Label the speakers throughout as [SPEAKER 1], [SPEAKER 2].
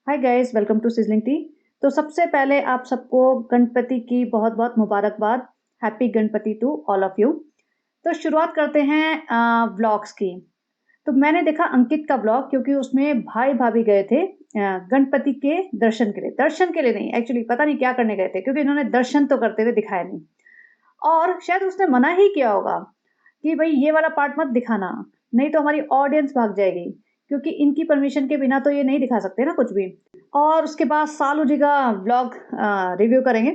[SPEAKER 1] Hi guys, welcome to Sizzling Tea. तो सबसे पहले आप सबको गणपति की बहुत बहुत मुबारकबाद। Happy Ganpati to all of you. तो शुरुआत करते हैं व्लॉग्स की। तो मैंने देखा अंकित का व्लॉग, क्योंकि उसमें भाई भाभी गए थे गणपति के दर्शन के लिए नहीं, एक्चुअली पता नहीं क्या करने गए थे, क्योंकि इन्होंने दर्शन तो करते हुए दिखाया नहीं। और शायद उसने मना ही किया होगा कि भाई ये वाला पार्ट मत दिखाना, नहीं तो हमारी ऑडियंस भाग जाएगी, क्योंकि इनकी परमिशन के बिना तो ये नहीं दिखा सकते ना कुछ भी। और उसके बाद सालू जी का व्लॉग रिव्यू करेंगे।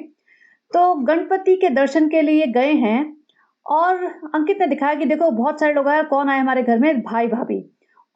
[SPEAKER 1] तो गणपति के दर्शन के लिए गए हैं, और अंकित ने दिखाया कि देखो बहुत सारे लोग आए, कौन आए हमारे घर में, भाई भाभी।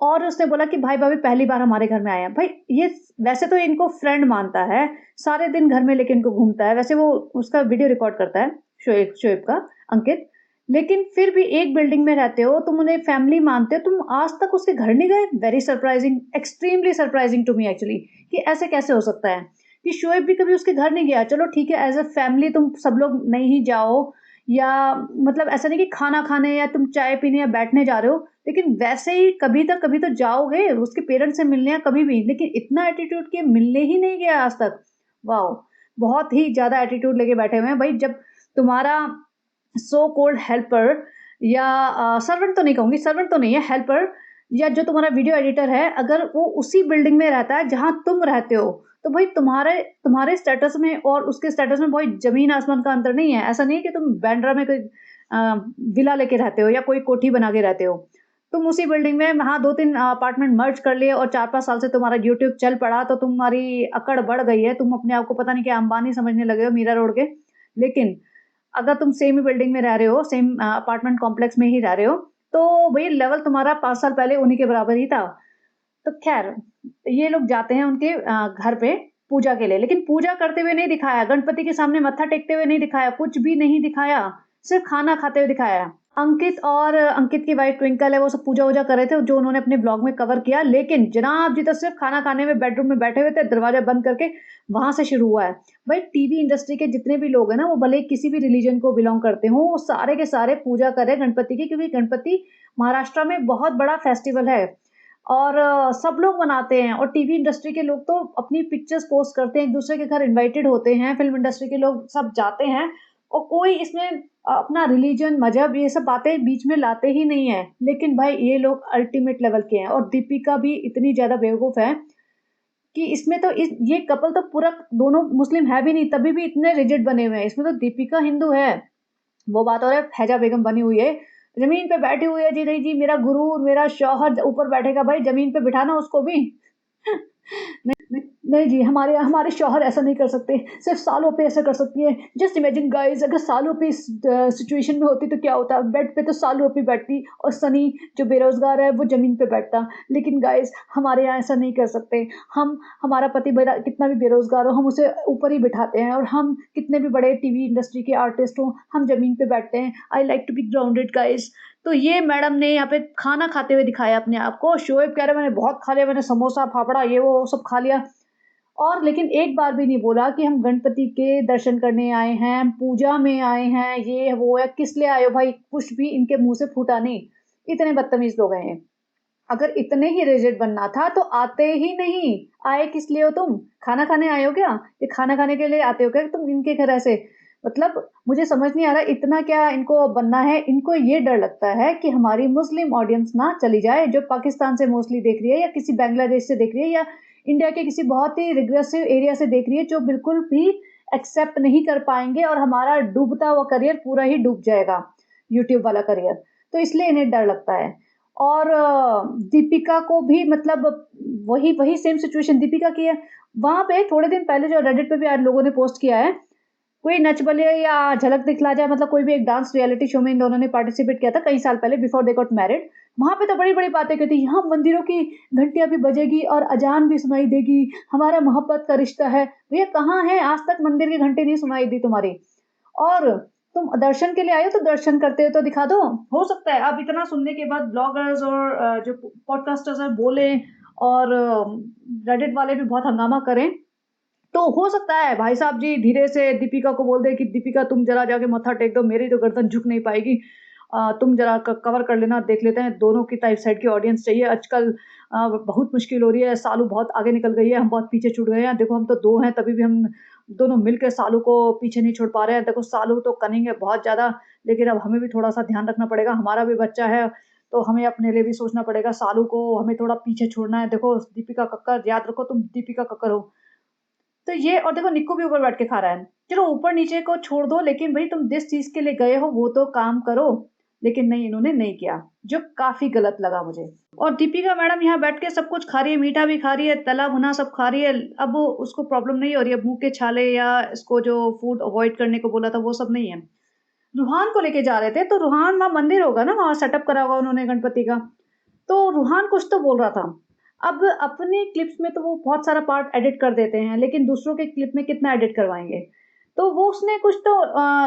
[SPEAKER 1] और उसने बोला कि भाई भाभी पहली बार हमारे घर में आए हैं। भाई ये वैसे तो इनको फ्रेंड मानता है, सारे दिन घर में लेके इनको घूमता है, वैसे वो उसका वीडियो रिकॉर्ड करता है, शोएब शोएब का, अंकित। लेकिन फिर भी एक बिल्डिंग में रहते हो, तुम उन्हें फैमिली मानते हो, तुम आज तक उसके घर नहीं गए। Very surprising, extremely surprising to me actually, कि ऐसे कैसे हो सकता है कि शोएब भी कभी उसके घर नहीं गया। चलो ठीक है, एज अ फैमिली तुम सब लोग नहीं ही जाओ, या मतलब ऐसा नहीं कि खाना खाने या तुम चाय पीने या बैठने जा रहे हो, लेकिन वैसे ही कभी तो जाओगे उसके पेरेंट्स से मिलने या कभी भी। लेकिन इतना एटीट्यूड कि मिलने ही नहीं गया आज तक। वाह, बहुत ही ज्यादा एटीट्यूड लेके बैठे हुए हैं भाई। जब तुम्हारा सो कॉल्ड हेल्पर, या सर्वेंट तो नहीं कहूंगी, सर्वेंट तो नहीं है, हेल्पर, या जो तुम्हारा वीडियो एडिटर है, अगर वो उसी बिल्डिंग में रहता है जहां तुम रहते हो, तो भाई तुम्हारे तुम्हारे स्टेटस में और उसके स्टेटस में बहुत जमीन आसमान का अंतर नहीं है। ऐसा नहीं है कि तुम बैंड्रा में कोई विला लेके रहते हो या कोई कोठी बना के रहते हो। तुम उसी बिल्डिंग में, हाँ, दो तीन अपार्टमेंट मर्ज कर लिए और 4-5 साल से तुम्हारा यूट्यूब चल पड़ा, तो तुम्हारी अकड़ बढ़ गई है, तुम अपने आप को पता नहीं क्या अंबानी समझने लगे हो, मीरा रोड के। लेकिन अगर तुम सेम ही बिल्डिंग में रह रहे हो, सेम अपार्टमेंट कॉम्प्लेक्स में ही रह रहे हो, तो भाई लेवल तुम्हारा 5 साल पहले उन्हीं के बराबर ही था। तो खैर, ये लोग जाते हैं उनके घर पे पूजा के लिए, लेकिन पूजा करते हुए नहीं दिखाया, गणपति के सामने मत्था टेकते हुए नहीं दिखाया, कुछ भी नहीं दिखाया, सिर्फ खाना खाते हुए दिखाया। अंकित और अंकित की वाइफ ट्विंकल है, वो सब पूजा वूजा कर रहे थे, जो उन्होंने अपने ब्लॉग में कवर किया। लेकिन जनाब जी तो सिर्फ खाना खाने में बेडरूम में बैठे हुए थे, दरवाजा बंद करके, वहां से शुरू हुआ है। भाई टीवी इंडस्ट्री के जितने भी लोग हैं ना, वो भले ही किसी भी रिलीजन को बिलोंग करते हो, वो सारे के सारे पूजा कर रहे हैं गणपति की, क्योंकि गणपति महाराष्ट्र में बहुत बड़ा फेस्टिवल है। और सब लोग मनाते हैं, और टीवी इंडस्ट्री के लोग तो अपनी पिक्चर्स पोस्ट करते हैं, एक दूसरे के घर इनवाइटेड होते हैं, फिल्म इंडस्ट्री के लोग सब जाते हैं, और कोई इसमें अपना रिलीजन, मजहब, ये सब बातें बीच में लाते ही नहीं है। लेकिन भाई ये लोग अल्टीमेट लेवल के हैं, और दीपिका भी इतनी ज्यादा बेवकूफ है कि इसमें तो ये कपल तो पूरा, दोनों मुस्लिम है भी नहीं, तभी भी इतने रिजिड बने हुए हैं। इसमें तो दीपिका हिंदू है, वो बात और है, फैजा बेगम बनी हुई है, जमीन पे बैठी हुई है, जी नहीं जी, मेरा गुरु मेरा शौहर ऊपर बैठेगा, भाई जमीन पे बिठाना उसको भी। नहीं जी, हमारे हमारे शौहर ऐसा नहीं कर सकते, सिर्फ सालों पे ऐसा कर सकती है। जस्ट इमेजिन गाइस, अगर सालों पे इस सिचुएशन में होती तो क्या होता। बेड पे तो सालों पे बैठती, और सनी जो बेरोजगार है वो जमीन पे बैठता। लेकिन गाइस, हमारे यहाँ ऐसा नहीं कर सकते। हम, हमारा पति कितना भी बेरोजगार हो, हम उसे ऊपर ही बिठाते हैं, और हम कितने भी बड़े टीवी इंडस्ट्री के आर्टिस्ट हो, हम जमीन पे बैठते हैं। I like to be grounded guys. तो ये मैडम ने यहाँ पे खाना खाते हुए दिखाया अपने आप को। शोएब कह रहे मैंने बहुत खा लिया, मैंने समोसा फाफड़ा ये वो सब खा लिया, और लेकिन एक बार भी नहीं बोला कि हम गणपति के दर्शन करने आए हैं, हम पूजा में आए हैं, ये वो, या किस लिए आए हो भाई, कुछ भी इनके मुंह से फूटा नहीं। इतने बदतमीज लोग हैं ये। अगर इतने ही रिजिड बनना था तो आते ही नहीं। आए किस लिए हो तुम? खाना खाने आए हो क्या? ये खाना खाने के लिए आते हो क्या तुम इनके घर ऐसे? मतलब मुझे समझ नहीं आ रहा इतना क्या इनको बनना है। इनको ये डर लगता है कि हमारी मुस्लिम ऑडियंस ना चली जाए, जो पाकिस्तान से मोस्टली देख रही है, या किसी बांग्लादेश से देख रही है, या इंडिया के किसी बहुत ही रिग्रेसिव एरिया से देख रही है, जो बिल्कुल भी एक्सेप्ट नहीं कर पाएंगे, और हमारा डूबता हुआ करियर पूरा ही डूब जाएगा, यूट्यूब वाला करियर। तो इसलिए इन्हें डर लगता है। और दीपिका को भी, मतलब वही वही सेम सिचुएशन दीपिका की है। वहां पे थोड़े दिन पहले जो रेडिट पे भी आज लोगों ने पोस्ट किया है, कोई नच बलिए या झलक दिखला जाए, मतलब कोई भी एक डांस रियलिटी शो में इन दोनों ने पार्टिसिपेट किया था कई साल पहले, बिफोर दे गॉट मैरिड। वहां पे तो बड़ी बड़ी बातें कहती, यहाँ मंदिरों की घंटियां भी बजेगी और अजान भी सुनाई देगी, हमारा मोहब्बत का रिश्ता है। भैया कहाँ है, आज तक मंदिर की घंटी नहीं सुनाई दी तुम्हारी। और तुम दर्शन के लिए आए हो तो दर्शन करते हो तो दिखा दो। हो सकता है अब इतना सुनने के बाद ब्लॉगर्स और जो पॉडकास्टर्स हैं बोले, और रेडिट वाले भी बहुत हंगामा करें, तो हो सकता है भाई साहब जी धीरे से दीपिका को बोल दे कि दीपिका तुम जरा जाके मत्था टेक दो, मेरी तो गर्दन झुक नहीं पाएगी। तुम जरा कवर कर लेना, देख लेते हैं, दोनों की टाइप साइड की ऑडियंस चाहिए आजकल। बहुत मुश्किल हो रही है, सालू बहुत आगे निकल गई है, हम बहुत पीछे छूट गए हैं, देखो हम तो 2 हैं तभी भी हम दोनों मिलके सालू को पीछे नहीं छोड़ पा रहे हैं। देखो सालू तो कनिंग है बहुत ज़्यादा, लेकिन अब हमें भी थोड़ा-सा ध्यान रखना पड़ेगा, हमारा भी बच्चा है, तो हमें अपने लिए भी सोचना पड़ेगा, सालू को हमें थोड़ा पीछे छोड़ना है। देखो दीपिका कक्कड़, याद रखो तुम दीपिका कक्कड़ हो। तो ये और देखो निक्कू भी ऊपर बैठ के खा रहा है। चलो ऊपर-नीचे को छोड़ दो, लेकिन भई तुम जिस चीज़ के लिए गए हो वो तो काम करो। लेकिन नहीं, इन्होंने नहीं किया, जो काफ़ी गलत लगा मुझे। और दीपिका मैडम यहाँ बैठ के सब कुछ खा रही है, मीठा भी खा रही है, तला-भुना सब खा रही है। अब वो उसको प्रॉब्लम नहीं हो रही है, मुँह के छाले या इसको जो फूड अवॉइड करने को बोला था वो सब नहीं है। रूहान को लेके जा रहे थे, तो रूहान वहाँ मंदिर होगा ना, वहाँ सेटअप करा होगा उन्होंने गणपति का। तो रूहान कुछ तो बोल रहा था। अब अपने क्लिप्स में तो वो बहुत सारा पार्ट एडिट कर देते हैं, लेकिन दूसरों के क्लिप में कितना एडिट करवाएँगे? तो वो उसने कुछ तो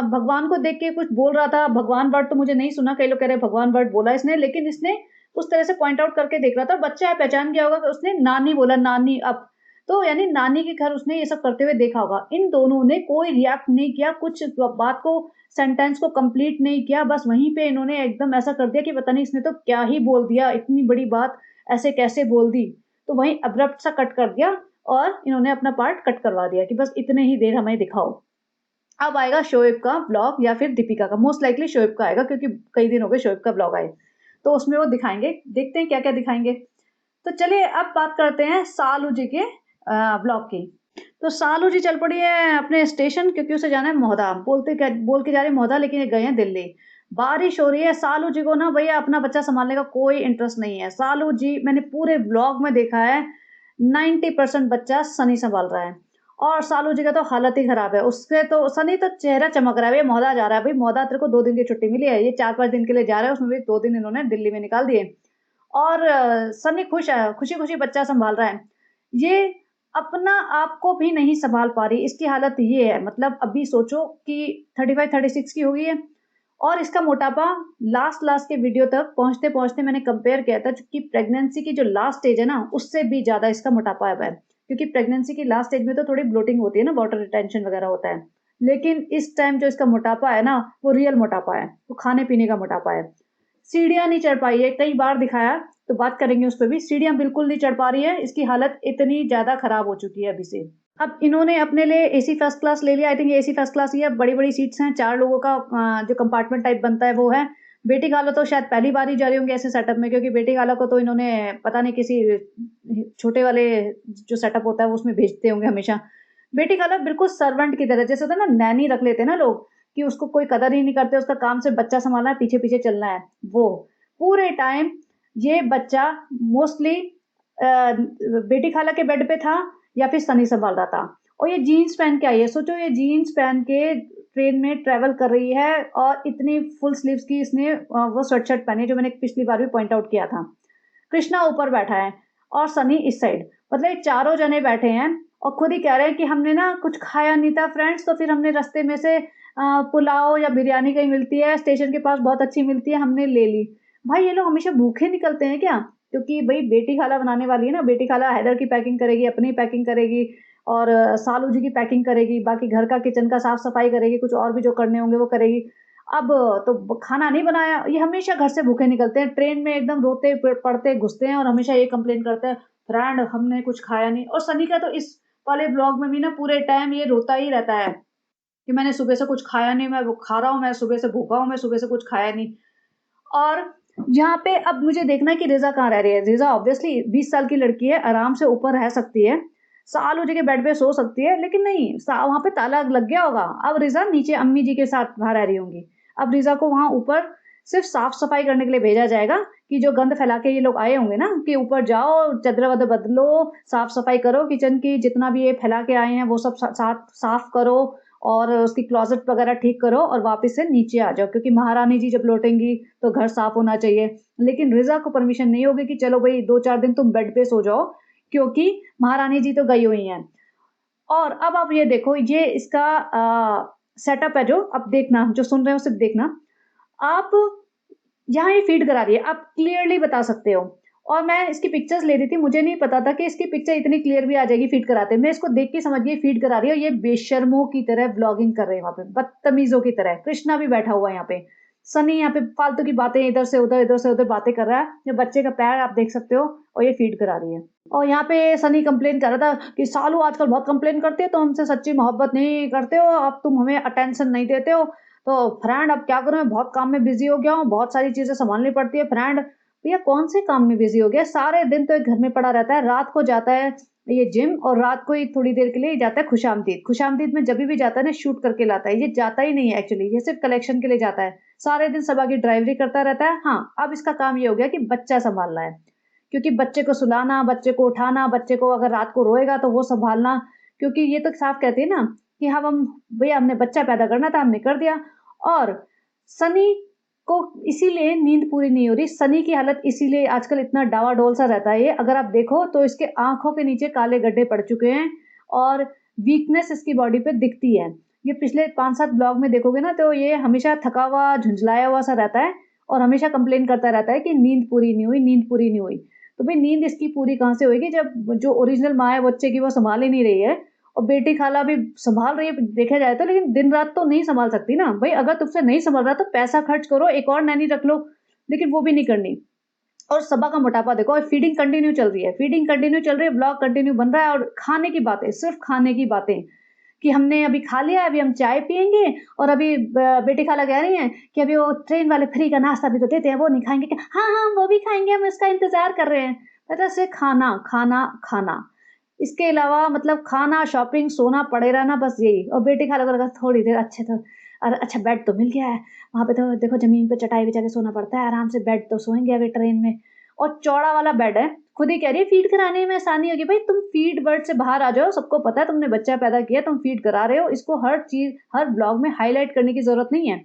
[SPEAKER 1] भगवान को देख के कुछ बोल रहा था, भगवान वर्ड तो मुझे नहीं सुना, कई लोग कह रहे हैं भगवान वर्ड बोला इसने, लेकिन इसने उस तरह से पॉइंट आउट करके देख रहा था। बच्चा है, पहचान गया होगा कि उसने नानी बोला, नानी अब। तो यानी नानी के घर उसने ये सब करते हुए देखा होगा। इन दोनों ने कोई रिएक्ट नहीं किया, कुछ बात को सेंटेंस को कंप्लीट नहीं किया, बस वहीं पे इन्होंने एकदम ऐसा कर दिया कि पता नहीं इसने तो क्या ही बोल दिया, इतनी बड़ी बात ऐसे कैसे बोल दी? तो वहीं अब्रप्ट सा कट कर दिया और इन्होंने अपना पार्ट कट करवा दिया कि बस इतने ही देर हमें दिखाओ। अब आएगा शोएब का व्लॉग या फिर दीपिका का, मोस्ट लाइकली शोएब का आएगा क्योंकि कई दिन हो गए शोएब का व्लॉग आए। तो उसमें वो दिखाएँगे, देखते हैं क्या-क्या दिखाएँगे। तो चलिए अब बात करते हैं सालू जी के व्लॉग की। तो सालू जी चल पड़ी है अपने स्टेशन क्योंकि उसे जाना है मोहदा। बोल के जा रही है मोहदा, लेकिन ये गए हैं दिल्ली। बारिश हो रही है, सालू जी को ना भैया अपना बच्चा सँभालने का कोई इंटरेस्ट नहीं है। सालू जी मैंने पूरे व्लॉग में देखा है 90% बच्चा सनी सँभाल रहा है और सालू जी का तो हालत ही ख़राब है। उसके तो सनी तो चेहरा चमक रहा है, भई मोहदा जा रहा है। भई मोहदा तेरे को 2 दिन की छुट्टी मिली है, ये 4-5 दिन के लिए जा रहा है, उसमें भी 2 दिन इन्होंने दिल्ली में निकाल दिए। और सनी खुश है, खुशी-खुशी बच्चा सँभाल रहा है। ये अपना आप को भी नहीं सँभाल पा रही, इसकी हालत ये है। मतलब अभी सोचो कि 35-36 की हो गई है और इसका मोटापा लास्ट के वीडियो तक पहुँचते-पहुँचते मैंने कंपेयर किया था कि प्रेग्नेंसी की जो लास्ट स्टेज है ना, उससे भी ज़्यादा इसका मोटापा है। क्योंकि प्रेग्नेंसी की लास्ट स्टेज में तो थोड़ी ब्लोटिंग होती है ना, वाटर रिटेंशन वगैरह होता है। लेकिन इस टाइम जो इसका मोटापा है ना, वो रियल मोटापा है, वो खाने-पीने का मोटापा है। सीढ़ियाँ नहीं चढ़ पाई है, कई बार दिखाया, तो बात करेंगे उस पे भी। सीढ़ियाँ बिल्कुल नहीं चढ़ पा रही है, इसकी हालत इतनी ज़्यादा खराब हो चुकी है अभी से। अब इन्होंने अपने लिए एसी फर्स्ट क्लास ले लिया, I think AC first class ही है, बड़ी-बड़ी सीट्स हैं, 4 लोगों का जो कंपार्टमेंट टाइप बनता है वो है। बेटी खाला तो शायद पहली बार ही जा रही होंगी ऐसे सेटअप में क्योंकि बेटी खाला को तो इन्होंने पता नहीं किसी छोटे वाले जो सेटअप होता है वो उसमें भेजते होंगे हमेशा। बेटी खाला बिल्कुल सर्वेंट की तरह, जैसे होता है ना नैनी रख लेते हैं ना लोग, कि उसको कोई कदर ही नहीं करते, उसका काम सिर्फ़ बच्चा सँभालना है, पीछे-पीछे चलना है, वो। पूरे टाइम ये बच्चा मोस्टली बेटी खाला के बेड पे था या फिर सनी सँभाल रहा था। और ये जीन्स पहन के आई है, सोचो ये जीन्स पहन के ट्रेन में ट्रैवल कर रही है और इतनी फुल स्लीव्स की इसने वो स्वेटशर्ट पहनी है जो मैंने पिछली बार भी पॉइंट आउट किया था। कृष्णा ऊपर बैठा है और सनी इस साइड, मतलब ये चारों जने बैठे हैं और खुद ही कह रहे हैं कि हमने ना कुछ खाया नहीं था फ्रेंड्स, तो फिर हमने रास्ते में से पुलाव या बिरयानी कहीं मिलती है स्टेशन के पास, बहुत अच्छी मिलती है, हमने ले ली। भाई ये लोग हमेशा भूखे निकलते हैं क्या? क्योंकि भई बेटी खाला बनाने वाली है ना, बेटी खाला हैदर की पैकिंग करेगी, अपनी पैकिंग करेगी और सालू जी की पैकिंग करेगी, बाकी घर का किचन का साफ-सफाई करेगी, कुछ और भी जो करने होंगे वो करेगी। अब तो खाना नहीं बनाया, ये हमेशा घर से भूखे निकलते हैं, ट्रेन में एकदम रोते पड़ते घुसते हैं और हमेशा ये कंप्लेन करते हैं, फ्रेंड हमने कुछ खाया नहीं। और सनी का तो इस वाले ब्लॉग में भी ना पूरे टाइम ये रोता ही रहता है कि मैंने सुबह से कुछ खाया नहीं, मैं वो खा रहा हूँ, मैं सुबह से भूखा हूँ, मैं सुबह से कुछ खाया नहीं। और यहाँ पे अब मुझे देखना है कि रिज़ा कहाँ रह रही है। रिज़ा ऑब्वियसली 20 साल की लड़की है, आराम से ऊपर रह सकती है। सालू जी के बेड पे सो सकती है, लेकिन नहीं वहाँ पे ताला लग गया होगा। अब रिज़ा नीचे अम्मी जी के साथ वहाँ रह रही होंगी। अब रिज़ा को वहाँ ऊपर सिर्फ़ साफ-सफाई करने के लिए भेजा जाएगा कि जो गंद फैला के ये लोग आए होंगे ना कि ऊपर जाओ, चद्दर-वद्दर बदलो, साफ-सफाई करो किचन की, जितना भी ये फैला के आए हैं वो सब साफ करो और उसकी क्लोज़ेट वगैरह ठीक करो और वापस से नीचे आ जाओ क्योंकि महारानी जी जब लौटेंगी तो घर साफ होना चाहिए। लेकिन रिज़ा को परमिशन नहीं होगी कि चलो भई 2-4 दिन तुम बेड पे सो जाओ क्योंकि महारानी जी तो गई हुई हैं। और अब आप ये देखो ये इसका सेटअप है जो अब देखना, जो सुन रहे हो सिर्फ़ देखना। आप यहाँ ये फ़ीड करा रही है, आप क्लियरली बता सकते हो। और मैं इसकी पिक्चर्स ले रही थी, मुझे नहीं पता था कि इसकी पिक्चर इतनी क्लियर भी आ जाएगी फ़ीड कराते। मैं इसको देख के समझ गई फ़ीड करा रही है और ये बेशर्मों की तरह व्लॉगिंग कर रहे हैं वहाँ पे, बदतमीज़ों की तरह। कृष्णा भी बैठा हुआ है यहाँ पे। सनी यहाँ पे फालतू की बातें इधर से उधर बातें कर रहा है। ये बच्चे का पैर आप देख सकते हो और ये फीड करा रही है। और यहाँ पे सनी कंप्लेन कर रहा था कि सालू आजकल बहुत कंप्लेन करते हो, तो हमसे सच्ची मोहब्बत नहीं करते हो, अब तुम हमें अटेंशन नहीं देते हो। तो फ्रेंड अब क्या करूँ, मैं बहुत काम में बिजी हो गया हूँ, बहुत सारी चीजें संभालनी पड़ती है फ्रेंड। भैया कौन से काम में बिजी हो गया, सारे दिन तो एक घर में पड़ा रहता है, रात को जाता है ये जिम और रात को ही थोड़ी देर के लिए जाता है खुशामदीद। खुशामदीद में जब भी जाता है ना शूट करके लाता है, ये जाता ही नहीं है एक्चुअली, ये सिर्फ कलेक्शन के लिए जाता है। सारे दिन सबा की ड्राइवरी करता रहता है। हाँ, अब इसका काम ये हो गया कि बच्चा संभालना है, क्योंकि बच्चे को सुलाना, बच्चे को उठाना, बच्चे को अगर रात को रोएगा तो वो संभालना, क्योंकि ये तो साफ कहते हैं ना कि हम भैया हमने बच्चा पैदा करना था, हमने कर दिया। और सनी को इसीलिए नींद पूरी नहीं हो रही, सनी की हालत इसीलिए आजकल इतना डावाडोल सा रहता है। ये अगर आप देखो तो इसके आंखों के नीचे काले गड्ढे पड़ चुके हैं और वीकनेस इसकी बॉडी पे दिखती है। ये पिछले 5-7 ब्लॉग में देखोगे ना तो ये हमेशा थका हुआ, झुंझलाया हुआ सा रहता है और हमेशा कंप्लेन करता रहता है कि नींद पूरी नहीं हुई, नींद पूरी नहीं हुई। तो भाई नींद इसकी पूरी कहाँ से होगी जब जो ओरिजिनल माँ है बच्चे की वो संभाल ही नहीं रही है, और बेटी खाला भी संभाल रही है देखा जाए तो, लेकिन दिन रात तो नहीं संभाल सकती ना भाई। अगर तुमसे नहीं संभाल रहा तो पैसा खर्च करो, एक और नैनी रख लो, लेकिन वो भी नहीं करनी। और सबा का मोटापा देखो, और फीडिंग कंटिन्यू चल रही है, फीडिंग कंटिन्यू चल रही है, ब्लॉग कंटिन्यू बन रहा है, और खाने की बातें, सिर्फ खाने की बातें कि हमने अभी खा लिया, अभी हम चाय पियेंगे, और अभी बेटी खाला कह रही हैं कि अभी वो ट्रेन वाले फ्री का नाश्ता भी तो देते हैं, वो नहीं खाएंगे क्या? हाँ हाँ वो भी खाएंगे, हम इसका इंतजार कर रहे हैं। मतलब से खाना खाना खाना, इसके अलावा मतलब खाना, शॉपिंग, सोना, पड़े रहना, बस यही। और बेटी खाला को लगा थोड़ी देर अच्छे तो, अरे अच्छा बेड तो मिल गया है, वहाँ पे तो देखो जमीन पे चटाई बिछा के सोना पड़ता है, आराम से बेड तो सोएंगे अभी ट्रेन में। और चौड़ा वाला बेड है, खुद ही कह रही है फीड कराने में आसानी होगी। भाई तुम फीड बर्ड से बाहर आ जाओ, सबको पता है तुमने बच्चा पैदा किया, तुम फीड करा रहे हो, इसको हर चीज हर ब्लॉग में हाईलाइट करने की जरूरत नहीं है।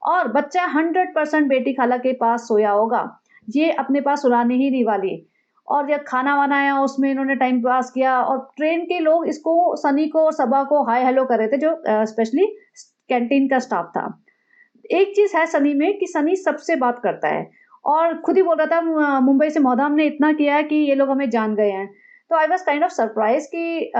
[SPEAKER 1] और बच्चा 100% बेटी खाला के पास सोया होगा, ये अपने पास सुलाने ही नहीं वाली। और जब खाना वाना आया उसमें इन्होंने टाइम पास किया, और ट्रेन के लोग इसको, सनी को और सबा को हाय हेलो कर रहे थे, जो स्पेशली कैंटीन का स्टाफ था। एक चीज है सनी में कि सनी सबसे बात करता है, और खुद ही बोल रहा था मुंबई से मौदा हमने इतना किया है कि ये लोग हमें जान गए हैं। तो I was kind of surprise कि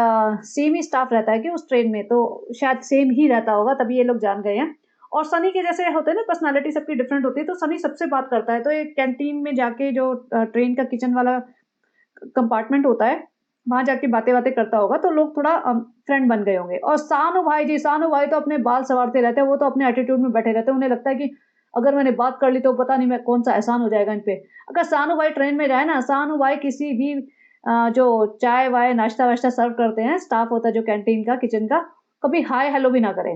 [SPEAKER 1] सेम ही स्टाफ रहता है कि उस ट्रेन में, तो शायद सेम ही रहता होगा तभी ये लोग जान गए हैं। और सनी के जैसे होते हैं ना, पर्सनालिटी सबकी डिफरेंट होती है, तो सनी सबसे बात करता है। तो एक कैंटीन में जाके जो ट्रेन का किचन वाला कंपार्टमेंट होता है, वहां जाके बातें बातें करता होगा, तो लोग थोड़ा फ्रेंड बन गए होंगे। और सानू भाई जी, सानू भाई तो अपने बाल संवारते रहते हैं, वो तो अपने एटीट्यूड में बैठे रहते हैं, उन्हें लगता है कि अगर मैंने बात कर ली तो पता नहीं मैं कौन सा एहसान हो जाएगा इन पे। अगर सानू भाई ट्रेन में जाए ना, सानू भाई किसी भी जो चाय वाय नाश्ता वाश्ता सर्व करते हैं, स्टाफ होता है जो कैंटीन का किचन का, कभी हाय हेलो भी ना करे।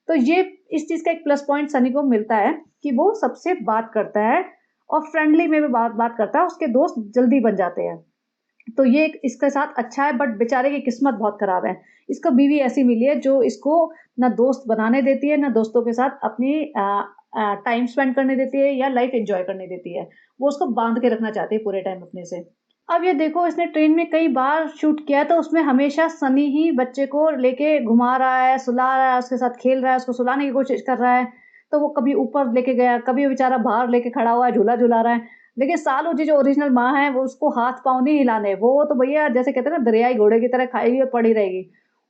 [SPEAKER 1] तो ये इस चीज का एक प्लस पॉइंट सनी को मिलता है कि वो सबसे बात करता है और फ्रेंडली में भी बात बात करता है, उसके दोस्त जल्दी बन जाते हैं। तो ये इसके साथ अच्छा है, बट बेचारे की किस्मत बहुत खराब है। इसको बीवी ऐसी मिली है जो इसको ना दोस्त बनाने देती है, ना दोस्तों के साथ अपनी टाइम स्पेंड करने देती है या लाइफ एंजॉय करने देती है। वो उसको बांध के रखना चाहती है पूरे टाइम अपने से। अब ये देखो, इसने ट्रेन में कई बार शूट किया है, तो उसमें हमेशा सनी ही बच्चे को लेके घुमा रहा है, सुला रहा है, उसके साथ खेल रहा है, उसको सुलाने की कोशिश कर रहा है। तो वो कभी ऊपर लेके गया, कभी वो बेचारा बाहर लेके खड़ा हुआ है, झूला झुला रहा है। लेकिन सालू जी जो ओरिजिनल माँ है, वो उसको हाथ पाँव नहीं हिलाने, वो तो भैया जैसे कहते हैं ना दरियाई घोड़े की तरह खाई हुई पड़ी रहेगी।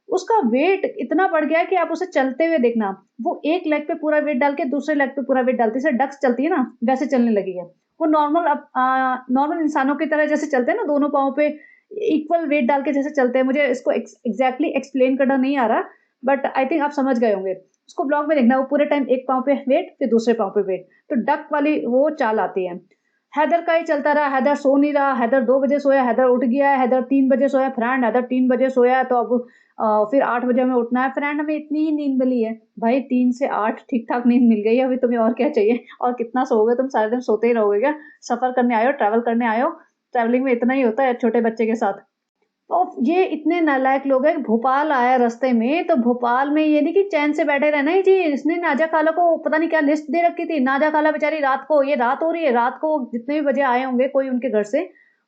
[SPEAKER 1] उसका वेट इतना बढ़ गया है कि आप उसे चलते हुए देखना, वो एक लेग पे पूरा वेट डाल के दूसरे लेग पे पूरा वेट डालती है, जैसे डक्स चलती है ना वैसे चलने लगी है। वो नॉर्मल इंसानों की तरह जैसे चलते हैं ना, दोनों पाँव पे इक्वल वेट डाल के जैसे चलते हैं। मुझे इसको एग्जैक्टली एक्सप्लेन करना नहीं आ रहा, बट आई थिंक आप समझ गए होंगे। उसको ब्लॉग में देखना, वो पूरे टाइम एक पाँव पे वेट फिर दूसरे पाँव पे वेट, तो डक वाली वो चाल आती है। हैदर का ही चलता रहा, हैदर सो नहीं रहा, हैदर 2 बजे सोया, हैदर उठ गया है, हैदर 3 बजे सोया, फ्रेंड हैदर 3 बजे सोया, तो अब फिर 8 बजे हमें उठना है, फ्रेंड हमें इतनी ही नींद मिली है। भाई 3 से 8 ठीक ठाक नींद मिल गई है, अभी तुम्हें और क्या चाहिए? और कितना सोओगे तुम? सारे दिन सोते ही रहोगे क्या? सफर करने आए हो, ट्रैवल करने आए हो, ट्रैवलिंग में इतना ही होता है छोटे बच्चे के साथ। तो ये इतने नालायक लोग हैं, भोपाल आया रास्ते में, तो भोपाल में ये नहीं कि चैन से बैठे रहना ही जी। इसने नाजा खाला को पता नहीं क्या लिस्ट दे रखी थी। नाजा खाला बेचारी रात को, ये रात हो रही है, रात को जितने भी बजे आए होंगे कोई उनके घर से,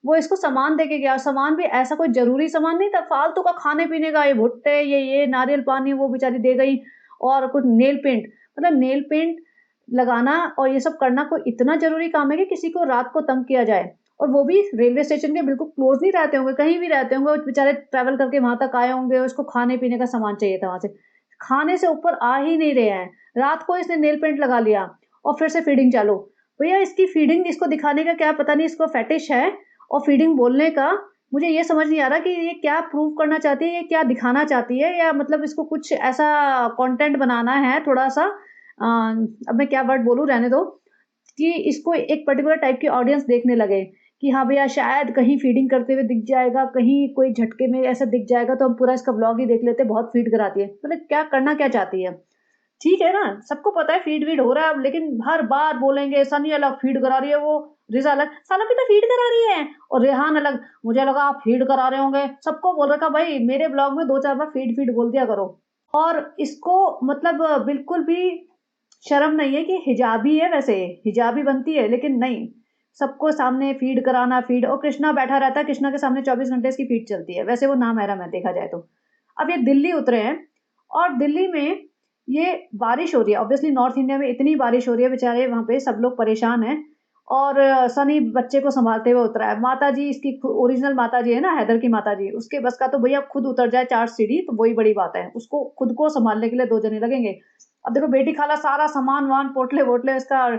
[SPEAKER 1] वो इसको सामान दे के गया। सामान भी ऐसा कोई जरूरी सामान नहीं था, फालतू का खाने पीने का, ये भुट्टे, ये नारियल पानी वो बेचारी दे गई। और कुछ नेल पेंट, मतलब नेल पेंट लगाना और ये सब करना कोई इतना जरूरी काम है कि किसी को रात को तंग किया जाए? और वो भी रेलवे स्टेशन के बिल्कुल क्लोज नहीं रहते होंगे, कहीं भी रहते होंगे, वो बेचारे ट्रैवल करके वहां तक आए होंगे, उसको खाने पीने का सामान चाहिए था वहां से। खाने से ऊपर आ ही नहीं रहे हैं, रात को इसने नेल पेंट लगा लिया। और फिर से फीडिंग चालू। भैया इसकी फीडिंग इसको दिखाने का क्या पता नहीं इसको फेटिश है, और फीडिंग बोलने का मुझे ये समझ नहीं आ रहा कि ये क्या प्रूव करना चाहती है, ये क्या दिखाना चाहती है, या मतलब इसको कुछ ऐसा कंटेंट बनाना है थोड़ा-सा अब मैं क्या वर्ड बोलूँ रहने दो, कि इसको एक पर्टिकुलर टाइप की ऑडियंस देखने लगे कि हाँ भैया शायद कहीं फीडिंग करते हुए दिख जाएगा, कहीं कोई झटके में ऐसा दिख जाएगा तो हम पूरा इसका व्लॉग ही देख लेते हैं, बहुत फीड कराती है। मतलब क्या करना क्या चाहती है? ठीक है ना, सबको पता है फीड-वीड हो रहा है अब, लेकिन हर बार बोलेंगे सनी अलग फीड करा रही है, वो रिज़ा अलग, साला भी तो फीड करा रही है, और रेहान अलग, मुझे लगा आप फीड करा रहे होंगे। सबको बोल रखा भाई मेरे ब्लॉग में 2-4 बार फीड-फीड बोल दिया करो। और इसको मतलब बिल्कुल भी शर्म नहीं है कि हिजाबी है, वैसे हिजाबी बनती है लेकिन नहीं, सबको सामने फीड कराना, फीड, और कृष्णा बैठा रहता है, कृष्णा के सामने 24 घंटे इसकी फीड चलती है। वैसे वो नामहरम है देखा जाए तो। अब ये दिल्ली उतरे हैं, और दिल्ली में ये बारिश हो रही है, ऑब्वियसली नॉर्थ इंडिया में इतनी बारिश हो रही है, बेचारे वहाँ पे सब लोग परेशान हैं, और सनी बच्चे को संभालते हुए उतरा है। माता जी इसकी ओरिजिनल माता जी है ना, हैदर की माता जी, उसके बस का तो भैया खुद उतर जाए 4 सीढ़ी तो वही बड़ी बात है, उसको खुद को संभालने के लिए 2 जने लगेंगे। अब देखो बेटी खाला सारा सामान-वामान, पोटले-वोटले, इसका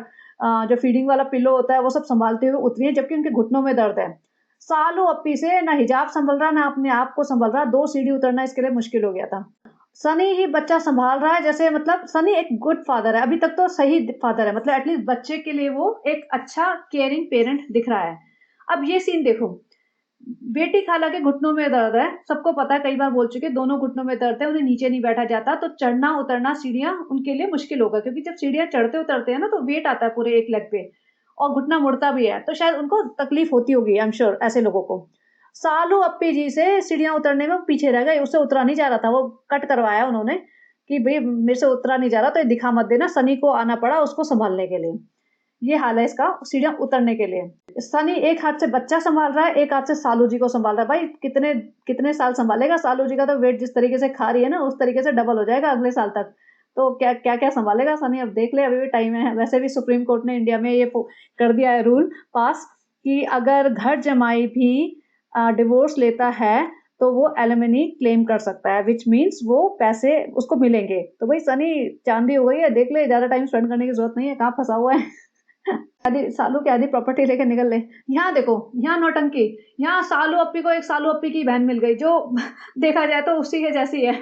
[SPEAKER 1] जो फीडिंग वाला पिल्लो होता है वो सब संभालते हुए उतरी है, जबकि उनके घुटनों में दर्द है। सालों अप्पी से ना हिजाब संभल रहा, ना अपने आप को संभल रहा, 2 सीढ़ी उतरना इसके लिए मुश्किल हो गया था। सनी ही बच्चा संभाल रहा है, जैसे मतलब सनी एक गुड फादर है, अभी तक तो सही फादर है, मतलब एटलीस्ट बच्चे के लिए वो एक अच्छा केयरिंग पेरेंट दिख रहा है। अब ये सीन देखो, बेटी खाला के घुटनों में दर्द है, सबको पता है, कई बार बोल चुके, दोनों घुटनों में दर्द है, उन्हें नीचे नहीं बैठा जाता, तो चढ़ना उतरना सीढ़ियाँ उनके लिए मुश्किल होगा, क्योंकि जब सीढ़ियाँ चढ़ते उतरते हैं ना तो वेट आता है पूरे एक लेग पे, और घुटना मुड़ता भी है, तो शायद उनको तकलीफ होती होगी, आई एम श्योर ऐसे लोगों को। सालू अप्पी जी से सीढ़ियाँ उतरने में पीछे रह गए, उससे उतरा नहीं जा रहा था, वो कट करवाया उन्होंने कि भई मेरे से उतरा नहीं जा रहा, तो ये दिखा मत देना, सनी को आना पड़ा उसको सँभालने के लिए। ये हाल है इसका सीढ़ियाँ उतरने के लिए। सनी एक हाथ से बच्चा सँभाल रहा है, एक हाथ से सालू जी को सँभाल रहा है। भाई कितने कितने साल सँभालेगा? सालू जी का तो वेट जिस तरीके से खा रही है ना, उस तरीके से डबल हो जाएगा अगले साल तक। तो क्या-क्या सँभालेगा सनी, अब देख ले, अभी भी टाइम है। वैसे भी सुप्रीम कोर्ट ने इंडिया में ये कर दिया है रूल पास कि अगर घर जमाई भी डिवोर्स लेता है तो वो एलिमनी क्लेम कर सकता है, व्हिच मीन्स वो पैसे उसको मिलेंगे। तो भाई सनी चांदी हो गई है, देख ले, ज़्यादा टाइम स्पेंड करने की ज़रूरत नहीं है, कहाँ फँसा हुआ है। आधी सालू की आधी प्रॉपर्टी लेके निकल ले। यहाँ देखो, यहाँ नौटंकी, यहाँ सालू अप्पी को एक सालू अप्पी की बहन मिल गई जो देखा जाए तो उसी के जैसी है।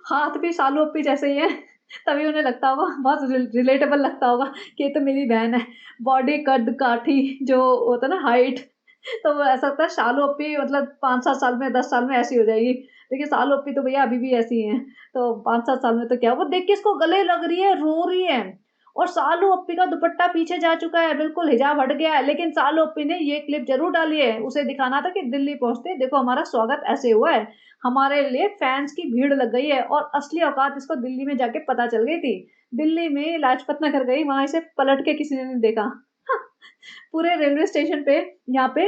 [SPEAKER 1] हाथ भी सालू अप्पी जैसे ही है, तभी उन्हें लगता होगा, बहुत रिलेटेबल लगता होगा कि ये तो मेरी बहन है। बॉडी कद काठी जो होता है ना, हाइट, तो वो ऐसा लगता है शालू अप्पी मतलब 5-7 साल में, 10 साल में ऐसी हो जाएगी। लेकिन सालू अप्पी तो भैया अभी भी ऐसी ही हैं, तो 5-7 साल में तो क्या, वो देख के इसको गले लग रही है, रो रही है। और सालू अप्पी का दुपट्टा पीछे जा चुका है, बिल्कुल हिजाब हट गया है, लेकिन सालू अप्पी ने ये क्लिप ज़रूर डाली है। उसे दिखाना था कि दिल्ली पहुँचते देखो हमारा स्वागत ऐसे हुआ है, हमारे लिए फैन्स की भीड़ लग गई है, और असली औकात इसको दिल्ली में जाके पता चल गई थी। दिल्ली में लाजपत नगर गई, वहाँ इसे पलट के किसी ने नहीं देखा। पूरे रेलवे स्टेशन पे यहाँ पे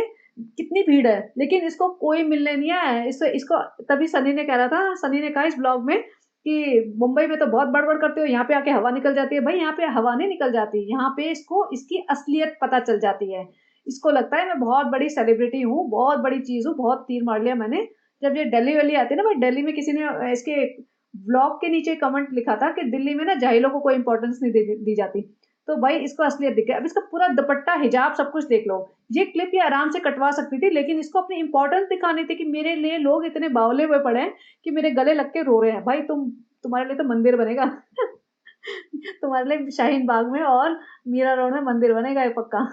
[SPEAKER 1] कितनी भीड़ है, लेकिन इसको कोई मिलने नहीं आया है। इसको तभी सनी ने कह रहा था, सनी ने कहा इस ब्लॉग में कि मुंबई में तो बहुत बड़बड़ करते हो, यहाँ पे आके हवा निकल जाती है। भाई यहाँ पे हवा नहीं निकल जाती, यहाँ पे इसको इसकी असलियत पता चल जाती है। इसको लगता है मैं बहुत बड़ी सेलिब्रिटी हूँ, बहुत बड़ी चीज़ हूँ, बहुत तीर मार लिया मैंने। जब ये दिल्ली वैली आती है ना भाई, दिल्ली में किसी ने इसके ब्लॉग के नीचे कमेंट लिखा था कि दिल्ली में ना जाहिलों को कोई इंपॉर्टेंस नहीं दी जाती। तो भाई इसको असलियत दिख गई। अब इसका पूरा दुपट्टा, हिजाब सब कुछ देख लो। ये क्लिप ये आराम से कटवा सकती थी, लेकिन इसको अपनी इम्पोर्टेंस दिखानी थी कि मेरे लिए लोग इतने बावले हुए पड़े हैं कि मेरे गले लग के रो रहे हैं। भाई तुम्हारे लिए तो मंदिर बनेगा। तुम्हारे लिए शाहीन बाग में और मीरा रोड में मंदिर बनेगा ये पक्का।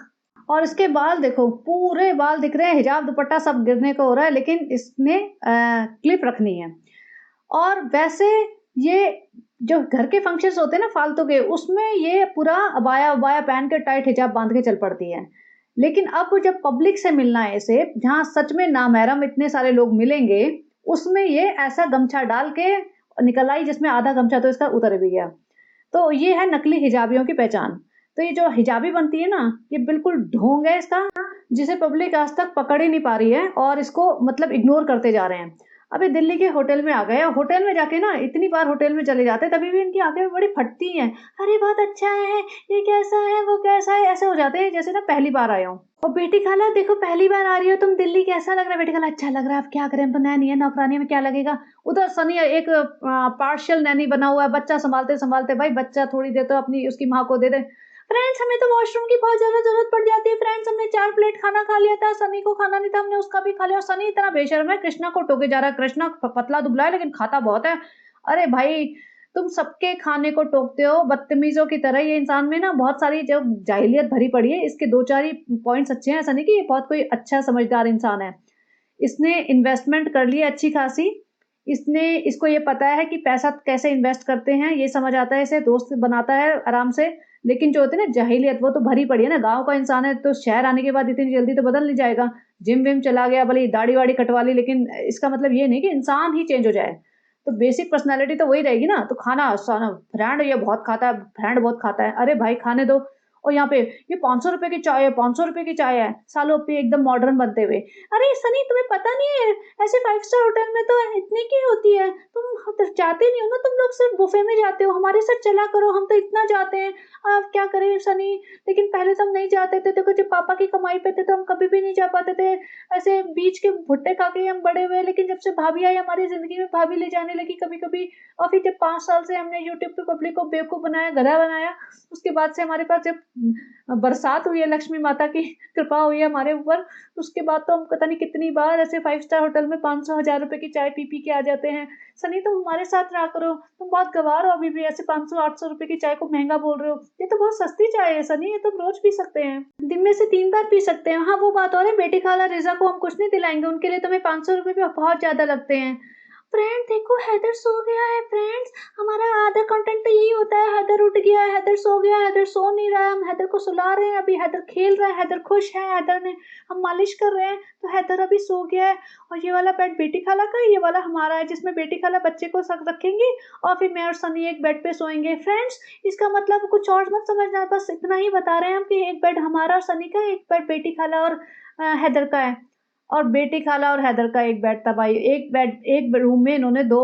[SPEAKER 1] और इसके बाल देखो, पूरे बाल दिख रहे हैं, हिजाब दुपट्टा सब गिरने को हो रहा है, लेकिन इसने क्लिप रखनी है। और वैसे ये जो घर के फंक्शंस होते हैं ना फालतू के, उसमें ये पूरा अबाया पहन के टाइट हिजाब बांध के चल पड़ती है। लेकिन अब जब पब्लिक से मिलना है इसे, जहाँ सच में नामहरम इतने सारे लोग मिलेंगे, उसमें ये ऐसा गमछा डाल के निकल आई जिसमें आधा गमछा तो इसका उतर भी गया। तो ये है नकली हिजाबियों की पहचान। तो ये जो हिजाबी बनती है ना, ये बिल्कुल ढोंग है इसका, जिसे पब्लिक आज तक पकड़ ही नहीं पा रही है और इसको मतलब इग्नोर करते जा रहे हैं। अभी दिल्ली के होटल में आ गए और होटल में जाके ना इतनी बार होटल में चले जाते हैं तभी भी इनकी आंखें बड़ी फटती हैं। अरे बहुत अच्छा है, ये कैसा है, वो कैसा है, ऐसे हो जाते हैं जैसे ना पहली बार आए हों। और बेटी खाला देखो पहली बार आ रही हो तुम दिल्ली, कैसा लग रहा है? बेटी खाला अच्छा लग रहा है, अब क्या करें, हम तो नैनी है, नौकरानी में क्या लगेगा। उधर सनी एक पार्शियल नैनी बना हुआ है, बच्चा संभालते संभालते भाई बच्चा थोड़ी देर तो अपनी उसकी माँ को दे दे। फ्रेंड्स हमें तो वॉशरूम की बहुत ज्यादा जरूरत पड़ जाती है फ्रेंड्स, हमने 4 प्लेट खाना खा लिया था, सनी को खाना नहीं था, हमने उसका भी खा लिया। और सनी इतना बेशर्म है, कृष्णा को टोके जा रहा है। कृष्णा पतला दुबला है लेकिन खाता बहुत है। अरे भाई तुम सबके खाने को टोकते हो बदतमीजों की तरह। ये इंसान में ना बहुत सारी जो जाहिलियत भरी पड़ी है। इसके 2-4 ही पॉइंट्स अच्छे हैं, ऐसा नहीं कि ये बहुत कोई अच्छा समझदार इंसान है। इसने इन्वेस्टमेंट कर ली है अच्छी खासी। इसको ये पता है कि पैसा कैसे इन्वेस्ट करते हैं, ये समझ आता है, इसे दोस्त बनाता है आराम से। लेकिन जो होती है ना जाहिलियत, वो तो भरी पड़ी है ना। गाँव का इंसान है तो शहर आने के बाद इतनी जल्दी तो बदल नहीं जाएगा। जिम विम चला गया, भले ही दाढ़ी-वाढ़ी कटवा ली, लेकिन इसका मतलब ये नहीं कि इंसान ही चेंज हो जाए। तो बेसिक पर्सनैलिटी तो वही रहेगी ना। तो खाना फ्रेंड ये बहुत खाता है, फ्रेंड बहुत खाता है। अरे भाई खाने दो। और यहाँ पे ये 500 रुपए की चाय है, 500 रुपए की चाय है, सालों पे एकदम मॉडर्न बनते हुए। अरे सनी तुम्हें पता नहीं है, ऐसे 5 स्टार होटल में तो इतने की होती है, तुम जाते नहीं हो ना, तुम लोग सिर्फ बुफे में जाते हो, हमारे साथ चला करो, हम तो इतना जाते हैं। अब क्या करें सनी, लेकिन पहले तो हम नहीं जाते थे, देखो जब पापा की कमाई पे थे तो हम कभी भी नहीं जा पाते थे, ऐसे बीच के भुट्टे खा के हम बड़े हुए। लेकिन जब से भाभी आई हमारी जिंदगी में, भाभी ले जाने लगी कभी कभी। और फिर जब 5 साल से हमने यूट्यूब पे पब्लिक को बेवकूफ बनाया, गधा बनाया, उसके बाद से हमारे पास जब बरसात हुई है, लक्ष्मी माता की कृपा हुई है हमारे ऊपर, उसके बाद तो हम पता नहीं कितनी बार ऐसे 5 स्टार होटल में 500 1000 रुपए की चाय पी पी के आ जाते हैं। सनी तुम हमारे साथ रहा करो, तुम बहुत गवार हो अभी भी, ऐसे 500 800 रुपए की चाय को महंगा बोल रहे हो। ये तो बहुत सस्ती चाय है सनी, ये तुम रोज पी सकते हैं, दिन में से 3 बार पी सकते हैं। हाँ वो बात और है, बेटी खाला रिजा को हम कुछ नहीं दिलाएंगे, उनके लिए तुम्हें 500 रुपए भी बहुत ज्यादा लगते हैं। फ्रेंड देखो हैदर सो गया है फ्रेंड्स, हमारा आधा कंटेंट तो यही होता है, हैदर उठ गया है, हैदर सो गया, हैदर सो नहीं रहा है, हम हैदर को सुला रहे हैं, अभी हैदर खेल रहा है, हैदर खुश है, हैदर ने हम मालिश कर रहे हैं तो हैदर अभी सो गया है। और ये वाला बेड बेटी खाला का है, ये वाला हमारा है, जिसमें बेटी खाला बच्चे को सब रखेंगे और फिर मैं और सनी एक बेड पे सोएंगे। फ्रेंड्स इसका मतलब कुछ और मत समझना, बस इतना ही बता रहे हैं हम कि एक बेड हमारा और सनी का, एक बेड बेटी खाला और हैदर का है। और बेटी खाला और हैदर का एक बेड था भाई, एक रूम में इन्होंने दो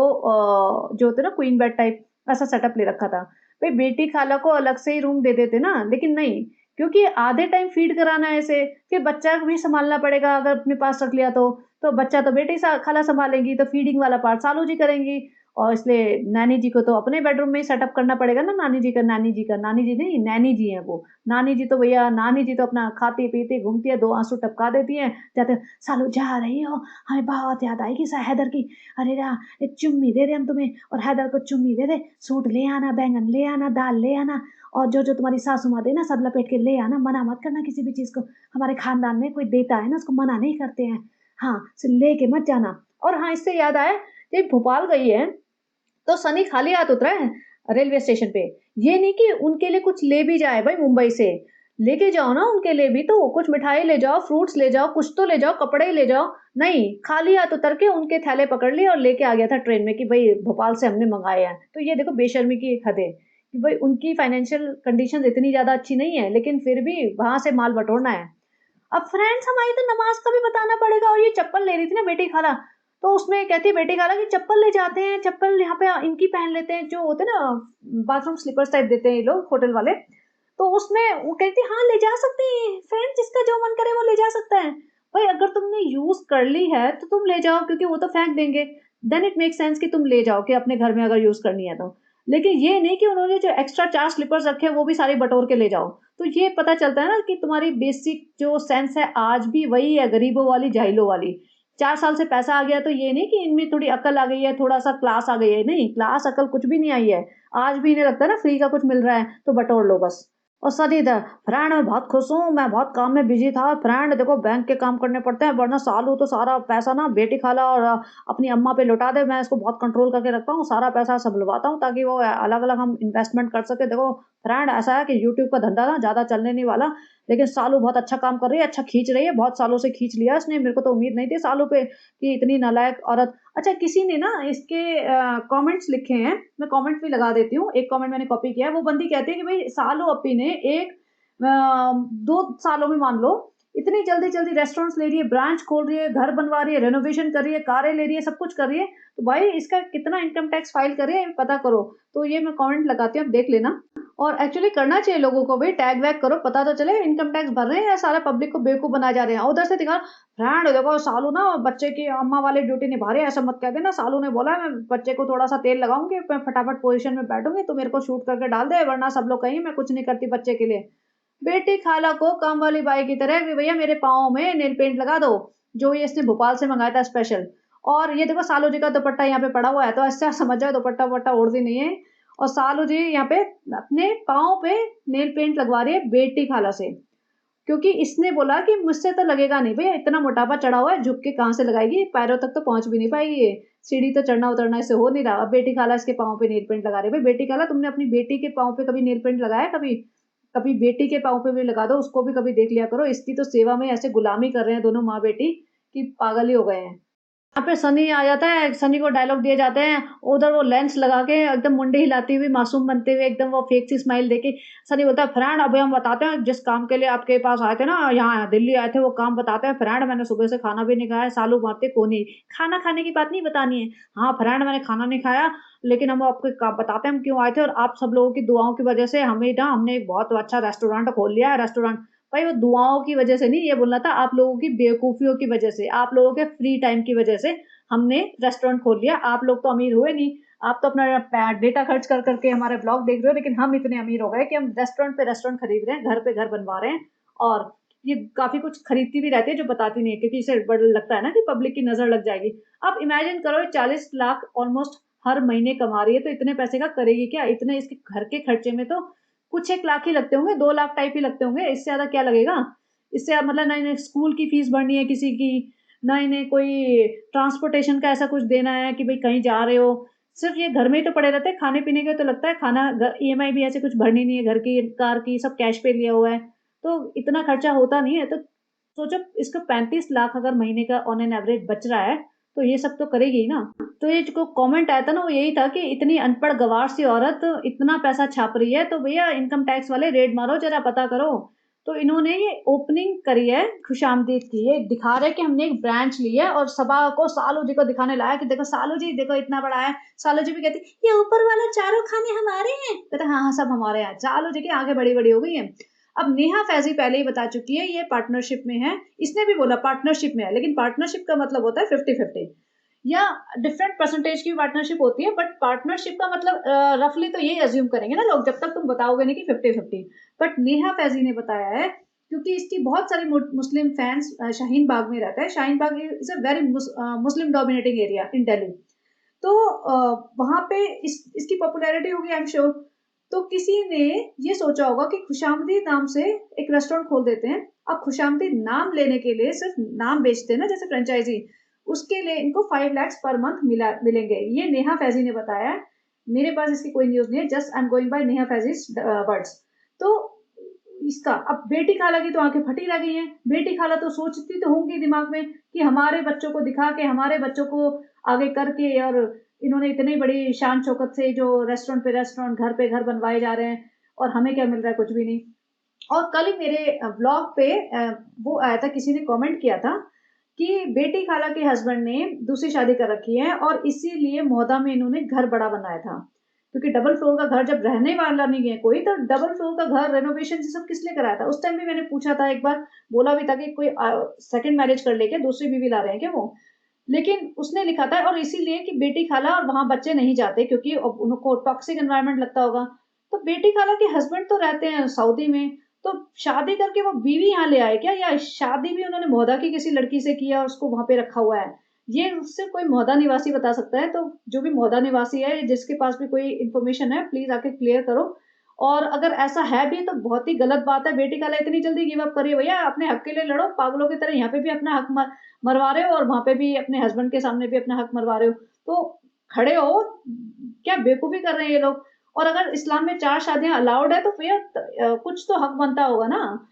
[SPEAKER 1] जो होते ना क्वीन बेड टाइप ऐसा सेटअप ले रखा था। भाई बेटी खाला को अलग से ही रूम दे देते ना, लेकिन नहीं, क्योंकि आधे टाइम फीड कराना है इसे, फिर बच्चा भी संभालना पड़ेगा। अगर अपने पास रख लिया तो बच्चा तो बेटी खाला संभालेंगी, तो फीडिंग वाला पार्ट सालू जी करेंगी। और इसलिए नैनी जी को तो अपने बेडरूम में ही सेटअप करना पड़ेगा ना। नानी जी का नानी जी नहीं, नैनी जी है वो। नानी जी तो भैया, नानी जी तो अपना खाती पीती घूमती है, 2 आंसू टपका देती है, जाते सालू जा रही हो, हमें बहुत याद आएगी हैदर की, अरे रा एक चुम्मी दे दे हम तुम्हें, और हैदर को चुम्मी दे दे, सूट ले आना, बैंगन ले आना, दाल ले आना, और जो जो तुम्हारी सासू माँ दे ना सब लपेट के ले आना, मना मत करना किसी भी चीज को, हमारे खानदान में कोई देता है ना उसको मना नहीं करते हैं, हाँ लेके मत जाना। और हाँ इससे याद आया, जब भोपाल गई है तो सनी खाली हाथ उतरा है रेलवे स्टेशन पे। ये नहीं कि उनके लिए कुछ ले भी जाए भाई, मुंबई से लेके जाओ ना उनके लिए भी, तो कुछ मिठाई ले जाओ, फ्रूट्स ले जाओ, कुछ तो ले जाओ, कपड़े ले जाओ। नहीं, खाली हाथ उतर के उनके थैले पकड़ लिए और लेके आ गया था ट्रेन में कि भाई भोपाल से हमने मंगाए हैं। तो ये देखो बेशर्मी की एक हद है कि भाई उनकी फाइनेंशियल कंडीशन इतनी ज्यादा अच्छी नहीं है, लेकिन फिर भी वहां से माल बटोरना है। अब फ्रेंड्स हमारी तो नमाज का भी बताना पड़ेगा। और ये चप्पल ले रही थी ना बेटी खाला, तो उसमें कहती है बेटी खाला कि चप्पल ले जाते हैं, चप्पल यहाँ पे इनकी पहन लेते हैं, जो होते हैं ना बाथरूम स्लीपर्स टाइप देते हैं ये लोग होटल वाले। तो उसमें वो कहती है हाँ ले जा सकते हैं फ्रेंड, जिसका जो मन करे वो ले जा सकता है। भाई अगर तुमने यूज कर ली है तो तुम ले जाओ, क्योंकि वो तो फेंक देंगे। देन इट मेक सेंस कि तुम ले जाओ कि अपने घर में अगर यूज करनी है तो। लेकिन ये नहीं कि उन्होंने जो एक्स्ट्रा 4 स्लीपर्स रखे हैं वो भी सारे बटोर के ले जाओ। तो ये पता चलता है ना कि तुम्हारी बेसिक जो सेंस है आज भी वही है, गरीबों वाली, जाहिलों वाली। 4 साल से पैसा आ गया तो ये नहीं कि इनमें थोड़ी अकल आ गई है, थोड़ा सा क्लास आ गई है, नहीं, क्लास अकल कुछ भी नहीं आई है। आज भी इन्हें लगता है ना फ्री का कुछ मिल रहा है तो बटोर लो बस। और सदी था फ्रेंड, मैं बहुत खुश हूँ, मैं बहुत काम में बिजी था फ्रेंड, देखो बैंक के काम करने पड़ते हैं वरना सालू तो सारा पैसा ना बेटी खाला और अपनी अम्मा पे लौटा दे। मैं इसको बहुत कंट्रोल करके रखता हूँ, सारा पैसा संभलवाता हूँ ताकि वो अलग अलग हम इन्वेस्टमेंट कर सके। देखो फ्रेंड ऐसा है कि यूट्यूब का धंधा ना ज्यादा चलने नहीं वाला, लेकिन सालू बहुत अच्छा काम कर रही है, अच्छा खींच रही है, बहुत सालों से खींच लिया इसने। मेरे को तो उम्मीद नहीं थी सालू पे कि इतनी नालायक औरत। अच्छा किसी ने ना इसके कमेंट्स लिखे हैं, मैं कमेंट भी लगा देती हूँ। एक कमेंट मैंने कॉपी किया है, वो बंदी कहती है कि भाई सालू अपी ने 2 सालों में मान लो इतनी जल्दी जल्दी रेस्टोरेंट्स ले रही है, ब्रांच खोल रही है, घर बनवा रही है, रेनोवेशन कर रही है, कारें ले रही है, सब कुछ कर रही है। तो भाई इसका कितना इनकम टैक्स फाइल कर रही है पता करो। तो ये मैं कमेंट लगाती हूँ, आप देख लेना। और एक्चुअली करना चाहिए लोगों को भी, टैग वैग करो, पता तो चले इनकम टैक्स भर रहे हैं या सारा पब्लिक को बेवकूफ बना जा रहे हैं। उधर से दिखा फ्रेंड देखो सालू ना बच्चे की अम्मा वाली ड्यूटी निभा रही है, ऐसा मत कह देना, सालू ने बोला मैं बच्चे को थोड़ा सा तेल लगाऊंगी, मैं फटाफट पोजीशन में बैठूंगी, तो मेरे को शूट करके डाल दे, वरना सब लोग कहेंगे मैं कुछ नहीं करती बच्चे के लिए। बेटी खाला को काम वाली बाई की तरह कि भैया मेरे पाँव में नेल पेंट लगा दो, जो ये इसने भोपाल से मंगाया था स्पेशल। और ये देखो सालू जी का दुपट्टा यहाँ पे पड़ा हुआ है, तो ऐसा समझ जाओ दुपट्टा वपट्टा ओढ़ती नहीं है। और सालू जी यहाँ पे अपने पाँव पे नेल पेंट लगवा रही है बेटी खाला से, क्योंकि इसने बोला कि मुझसे तो लगेगा नहीं भैया, इतना मोटापा चढ़ा हुआ है, झुक के कहाँ से लगाएगी, पैरों तक तो पहुंच भी नहीं पाएगी, ये सीढ़ी तो चढ़ना उतरना इससे हो नहीं रहा। अब बेटी खाला इसके पाँव पे नेल पेंट लगा रही है। भाई बेटी खाला तुमने अपनी बेटी के पाँव पे कभी नेल पेंट लगाया? कभी कभी बेटी के पाँव पे भी लगा दो, उसको भी कभी देख लिया करो। इसकी तो सेवा में ऐसे गुलामी कर रहे हैं दोनों माँ बेटी कि पागल ही हो गए हैं। यहाँ पे सनी आ जाता है, सनी को डायलॉग दिए जाते हैं, उधर वो लेंस लगा के एकदम मुंडी हिलाती हुई मासूम बनते हुए एकदम वो फेक सी स्माइल देके सनी बोलता है फ्रेंड अभी हम बताते हैं जिस काम के लिए आपके पास आए थे ना, यहाँ दिल्ली आए थे, वो काम बताते हैं फ्रेंड। मैंने सुबह से खाना भी नहीं खाया, सालू मारते को नहीं, खाना खाने की बात नहीं बतानी है। हाँ फ्रेंड मैंने खाना नहीं खाया, लेकिन हम आपको बताते हैं हम क्यों आए थे, और आप सब लोगों की दुआओं की वजह से हमें ना हमने एक बहुत अच्छा रेस्टोरेंट खोल लिया है। रेस्टोरेंट भाई वो दुआओं की वजह से नहीं, ये बोलना था आप लोगों की बेवकूफियों की वजह से, आप लोगों के फ्री टाइम की वजह से हमने रेस्टोरेंट खोल लिया। आप लोग तो अमीर हुए नहीं, आप तो अपना डेटा खर्च कर करके हमारे ब्लॉग देख रहे हो, लेकिन हम इतने अमीर हो गए कि हम रेस्टोरेंट पे रेस्टोरेंट खरीद रहे हैं, घर पे घर बनवा रहे हैं। और ये काफी कुछ खरीदती भी रहती है जो बताती नहीं है, क्योंकि इसे बड़ा लगता है ना कि पब्लिक की नजर लग जाएगी। आप इमेजिन करो 40 लाख ऑलमोस्ट हर महीने कमा रही है, तो इतने पैसे का करेगी क्या? इतने इसके घर के खर्चे में तो कुछ 1 लाख ही लगते होंगे, 2 लाख टाइप ही लगते होंगे, इससे ज्यादा क्या लगेगा? इससे मतलब नहीं नहीं स्कूल की फीस भरनी है किसी की, नहीं नहीं कोई ट्रांसपोर्टेशन का ऐसा कुछ देना है कि भाई कहीं जा रहे हो, सिर्फ ये घर में ही तो पड़े रहते हैं खाने पीने के, तो लगता है खाना ईएमआई भी ऐसे कुछ भरनी नहीं है, घर की कार की सब कैश पे लिया हुआ है, तो इतना खर्चा होता नहीं है। तो सोचो इसका 35 लाख अगर महीने का ऑन एन एवरेज बच रहा है, तो ये सब तो करेगी ही ना। तो ये जो कमेंट आया था ना वो यही था कि इतनी अनपढ़ गवार सी औरत इतना पैसा छाप रही है, तो भैया इनकम टैक्स वाले रेड मारो जरा, पता करो। तो इन्होंने ये ओपनिंग करी है खुशामदीद की, ये दिखा रहे कि हमने एक ब्रांच ली है, और सभा को सालू जी को दिखाने लाया कि देखो सालू जी देखो इतना बड़ा है। सालू जी भी कहती ये ऊपर वाला चारों खाने हमारे हैं, कहते हाँ हाँ सब हमारे हैं। सालू जी की आगे बड़ी बड़ी हो गई है। अब नेहा फैजी पहले ही बता चुकी है ये पार्टनरशिप में है, इसने भी बोला पार्टनरशिप में है, लेकिन पार्टनरशिप का मतलब होता है 50-50 या डिफरेंट परसेंटेज की पार्टनरशिप होती है, बट पार्टनरशिप का मतलब रफली तो यही अज्यूम करेंगे ना लोग, जब तक तुम बताओगे नहीं कि 50-50। बट नेहा फैजी ने बताया है, क्योंकि इसकी बहुत सारी मुस्लिम फैंस शाहीन बाग में रहता है। Shaheen Bagh is a very Muslim dominating area in Delhi, तो वहां पे इसकी पॉपुलैरिटी होगी आई एम श्योर। तो किसी ने ये सोचा होगा कि खुशामदीद नाम से एक रेस्टोरेंट खोल देते हैं। अब खुशामदीद नाम लेने के लिए सिर्फ नाम बेचते हैं ना जैसे फ्रेंचाइजी, उसके लिए इनको 5 लाख पर मंथ मिलेंगे, ये नेहा फैजी ने बताया है। मेरे पास इसकी कोई न्यूज नहीं है, just I am going by Neha Faizi's words. तो इसका अब बेटी खाला की तो आंखें फटी रह गई हैं। बेटी खाला तो सोचती तो होंगी दिमाग में कि हमारे बच्चों को दिखा के, हमारे बच्चों को आगे करके, और इन्होंने इतनी बड़ी शान शौकत से जो रेस्टोरेंट पे रेस्टोरेंट घर पे घर बनवाए जा रहे हैं, और हमें क्या मिल रहा है? कुछ भी नहीं। और कल ही मेरे ब्लॉग पे वो आया था, किसी ने कमेंट किया था कि बेटी खाला के हस्बैंड ने दूसरी शादी कर रखी है, और इसीलिए मोहदा में इन्होंने घर बड़ा बनाया था, क्योंकि डबल फ्लोर का घर जब रहने वाला नहीं है कोई, तो डबल फ्लोर का घर रेनोवेशन से सब किस लिए कराया था? उस टाइम भी मैंने पूछा था एक बार, बोला भी था कि कोई सेकंड मैरिज कर लेके दूसरी बीवी ला रहे हैं क्या वो, लेकिन उसने लिखा था और इसीलिए कि बेटी खाला, और वहां बच्चे नहीं जाते क्योंकि उनको टॉक्सिक एनवायरनमेंट लगता होगा। तो बेटी खाला के हस्बैंड तो रहते हैं सऊदी में, तो शादी करके वो बीवी यहाँ ले आए क्या, या शादी भी उन्होंने मोहदा की किसी लड़की से किया, उसको वहां पे रखा हुआ है? ये उससे कोई मोहदा निवासी बता सकता है। तो जो भी मोहदा निवासी है, जिसके पास भी कोई इन्फॉर्मेशन है, प्लीज आके क्लियर करो। और अगर ऐसा है भी तो बहुत ही गलत बात है। बेटी खाला इतनी जल्दी गिव अप करिए भैया, अपने हक के लिए लड़ो पागलों की तरह, यहाँ पे भी अपना हक मरवा रहे हो, और वहां पे भी अपने हस्बैंड के सामने भी अपना हक मरवा रहे हो, तो खड़े हो। क्या बेवकूफी कर रहे हैं ये लोग। और अगर इस्लाम में 4 शादियां अलाउड है, तो फिर कुछ तो हक बनता होगा ना।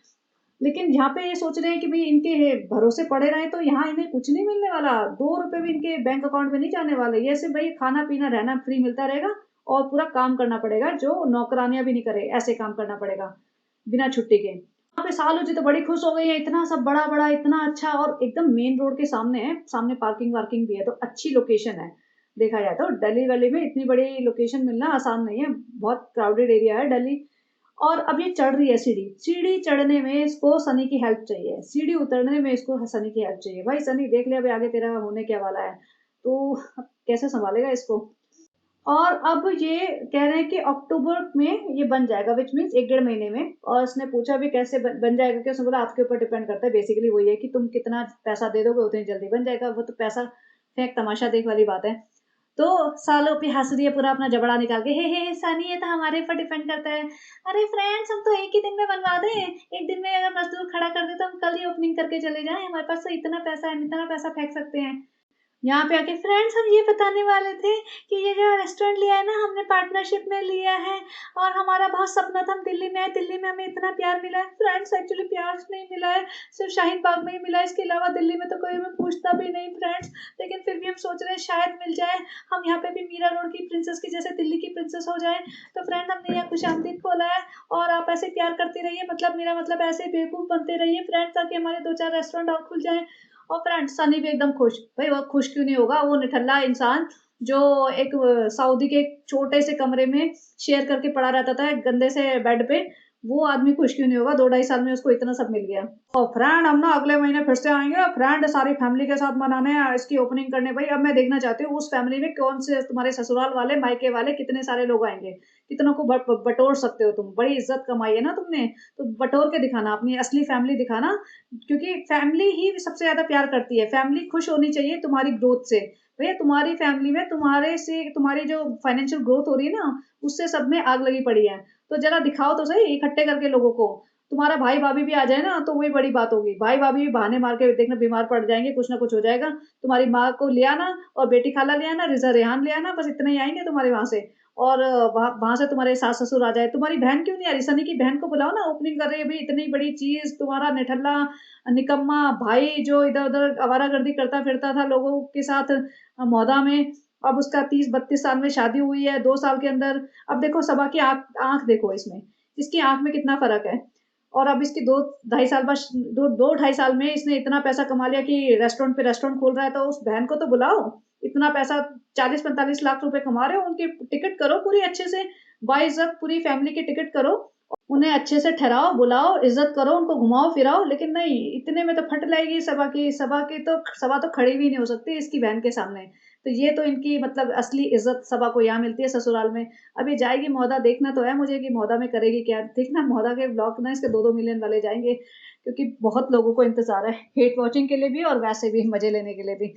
[SPEAKER 1] लेकिन यहाँ पे ये सोच रहे हैं कि भाई इनके भरोसे पड़े रहे, तो यहाँ इन्हें कुछ नहीं मिलने वाला, 2 रुपए भी इनके बैंक अकाउंट में नहीं जाने वाले। ये सिर्फ भाई खाना पीना रहना फ्री मिलता रहेगा, और पूरा काम करना पड़ेगा, जो नौकरानियां भी नहीं करे ऐसे काम करना पड़ेगा बिना छुट्टी के। यहाँ पे सालू जी तो बड़ी खुश हो गई है, इतना सब बड़ा-बड़ा, इतना अच्छा और एकदम मेन रोड के सामने है, सामने पार्किंग-वार्किंग भी है, तो अच्छी लोकेशन है। देखा जाए तो दिल्ली वैली में इतनी बड़ी लोकेशन मिलना आसान नहीं है, बहुत क्राउडेड एरिया है दिल्ली। और अब ये चढ़ रही है सीढ़ी, सीढ़ी चढ़ने में इसको सनी की हेल्प चाहिए, सीढ़ी उतरने में इसको सनी की हेल्प चाहिए। भाई सनी देख ले अभी आगे तेरा होने क्या वाला है, तो कैसे सँभालेगा इसको? और अब ये कह रहे हैं कि अक्टूबर में ये बन जाएगा व्हिच मीन्स 1 डेढ़ महीने में। और उसने पूछा भी कैसे बन जाएगा, क्या? उसने बोला आपके ऊपर डिपेंड करता है, बेसिकली वही है कि तुम कितना पैसा दे दोगे उतनी जल्दी बन जाएगा, वो तो पैसा फेंक तमाशा देख वाली बात है। तो सालों पे हँस रही है पूरा अपना जबड़ा निकाल के, हे सनी ये तो हमारे ऊपर डिपेंड करता है। अरे फ्रेंड्स हम तो एक ही दिन में बनवा दें, एक दिन में अगर मजदूर खड़ा कर दे तो हम कल ही ओपनिंग करके चले जाएं, हमारे पास तो इतना पैसा है, हम इतना पैसा फेंक सकते हैं। यहाँ पे आके फ्रेंड्स हम ये बताने वाले थे कि ये जो रेस्टोरेंट लिया है ना हमने पार्टनरशिप में लिया है, और हमारा बहुत सपना था हम दिल्ली में आए, दिल्ली में हमें इतना प्यार मिला है। फ्रेंड्स एक्चुअली प्यार नहीं मिला है, सिर्फ शाहीन बाग में ही मिला है, इसके अलावा दिल्ली में तो कोई हमें पूछता भी नहीं फ्रेंड्स। लेकिन फिर भी हम सोच रहे हैं शायद मिल जाए, हम यहाँ पे भी मीरा रोड की प्रिंसेस की जैसे दिल्ली की प्रिंसेस हो जाए। तो फ्रेंड हमने यहाँ खुशामदीद खोला है, और आप ऐसे प्यार करते रहिए, मतलब मेरा मतलब ऐसे बेवकूफ़ बनते रहिए फ्रेंड्स, ताकि हमारे 2-4 रेस्टोरेंट और खुल जाएँ। और फ्रेंड सनी भी एकदम खुश। भाई वो खुश क्यों नहीं होगा, वो निठल्ला इंसान जो एक सऊदी के एक छोटे से कमरे में शेयर करके पड़ा रहता था एक गंदे से बेड पे, वो आदमी खुश क्यों नहीं होगा? 2 ढाई साल में उसको इतना सब मिल गया। और फ्रेंड हम ना अगले महीने फिर से आएंगे फ्रेंड, सारी फैमिली के साथ मनाने इसकी ओपनिंग करने। भाई अब मैं देखना चाहती हूँ उस फैमिली में कौन से तुम्हारे ससुराल वाले मायके वाले कितने सारे लोग आएंगे, कितनों को बटोर सकते हो तुम, बड़ी इज्जत कमाई है ना तुमने, तो बटोर के दिखाना, अपनी असली फैमिली दिखाना, क्योंकि फैमिली ही सबसे ज्यादा प्यार करती है। फैमिली खुश होनी चाहिए तुम्हारी ग्रोथ से। भैया तुम्हारी फैमिली में तुम्हारे से तुम्हारी जो फाइनेंशियल ग्रोथ हो रही है ना, उससे सब में आग लगी पड़ी है। तो जरा दिखाओ तो सही इकट्ठे करके लोगों को। तुम्हारा भाई भाभी भी आ जाए ना तो वही बड़ी बात होगी, भाई भाभी भी बहाने मार के देखना बीमार पड़ जाएंगे, कुछ ना कुछ हो जाएगा। तुम्हारी माँ को ले आना, और बेटी खाला ले आना, रिजा रेहान ले आना, बस इतने ही आएंगे तुम्हारे वहां से। और वहां से तुम्हारे सास ससुर आ जाए। तुम्हारी बहन क्यों नहीं आ रही? सनी की बहन को बुलाओ ना, ओपनिंग कर रही है भाई इतनी बड़ी चीज। तुम्हारा निठल्ला निकम्मा भाई जो इधर उधर आवारागर्दी करता फिरता था लोगों के साथ मौदा में, अब उसका 30-32 साल में शादी हुई है, 2 साल के अंदर। अब देखो सबा की आंख आंख देखो इसमें, इसकी आंख में कितना फर्क है। और अब इसकी 2 ढाई साल बाद, 2 ढाई साल में इसने इतना पैसा कमा लिया कि रेस्टोरेंट पे रेस्टोरेंट खोल रहा है। तो उस बहन को तो बुलाओ, इतना पैसा 40-45 लाख रुपए कमा रहे हो, उनकी टिकट करो पूरी अच्छे से, बाइज्जत पूरी फैमिली की टिकट करो, उन्हें अच्छे से ठहराओ, बुलाओ, इज्जत करो, उनको घुमाओ फिराओ। लेकिन नहीं, इतने में तो फट जाएगी सभा की, सभा तो खड़ी भी नहीं हो सकती इसकी बहन के सामने। तो ये तो इनकी मतलब असली इज्जत सभा को यहाँ मिलती है ससुराल में। अब ये जाएगी मौदा, देखना तो है मुझे कि मौदा में करेगी क्या। देखना मौदा के ब्लॉग ना इसके 2-2 मिलियन वाले जाएंगे, क्योंकि बहुत लोगों को इंतजार है हेट वॉचिंग के लिए भी और वैसे भी मजे लेने के लिए भी।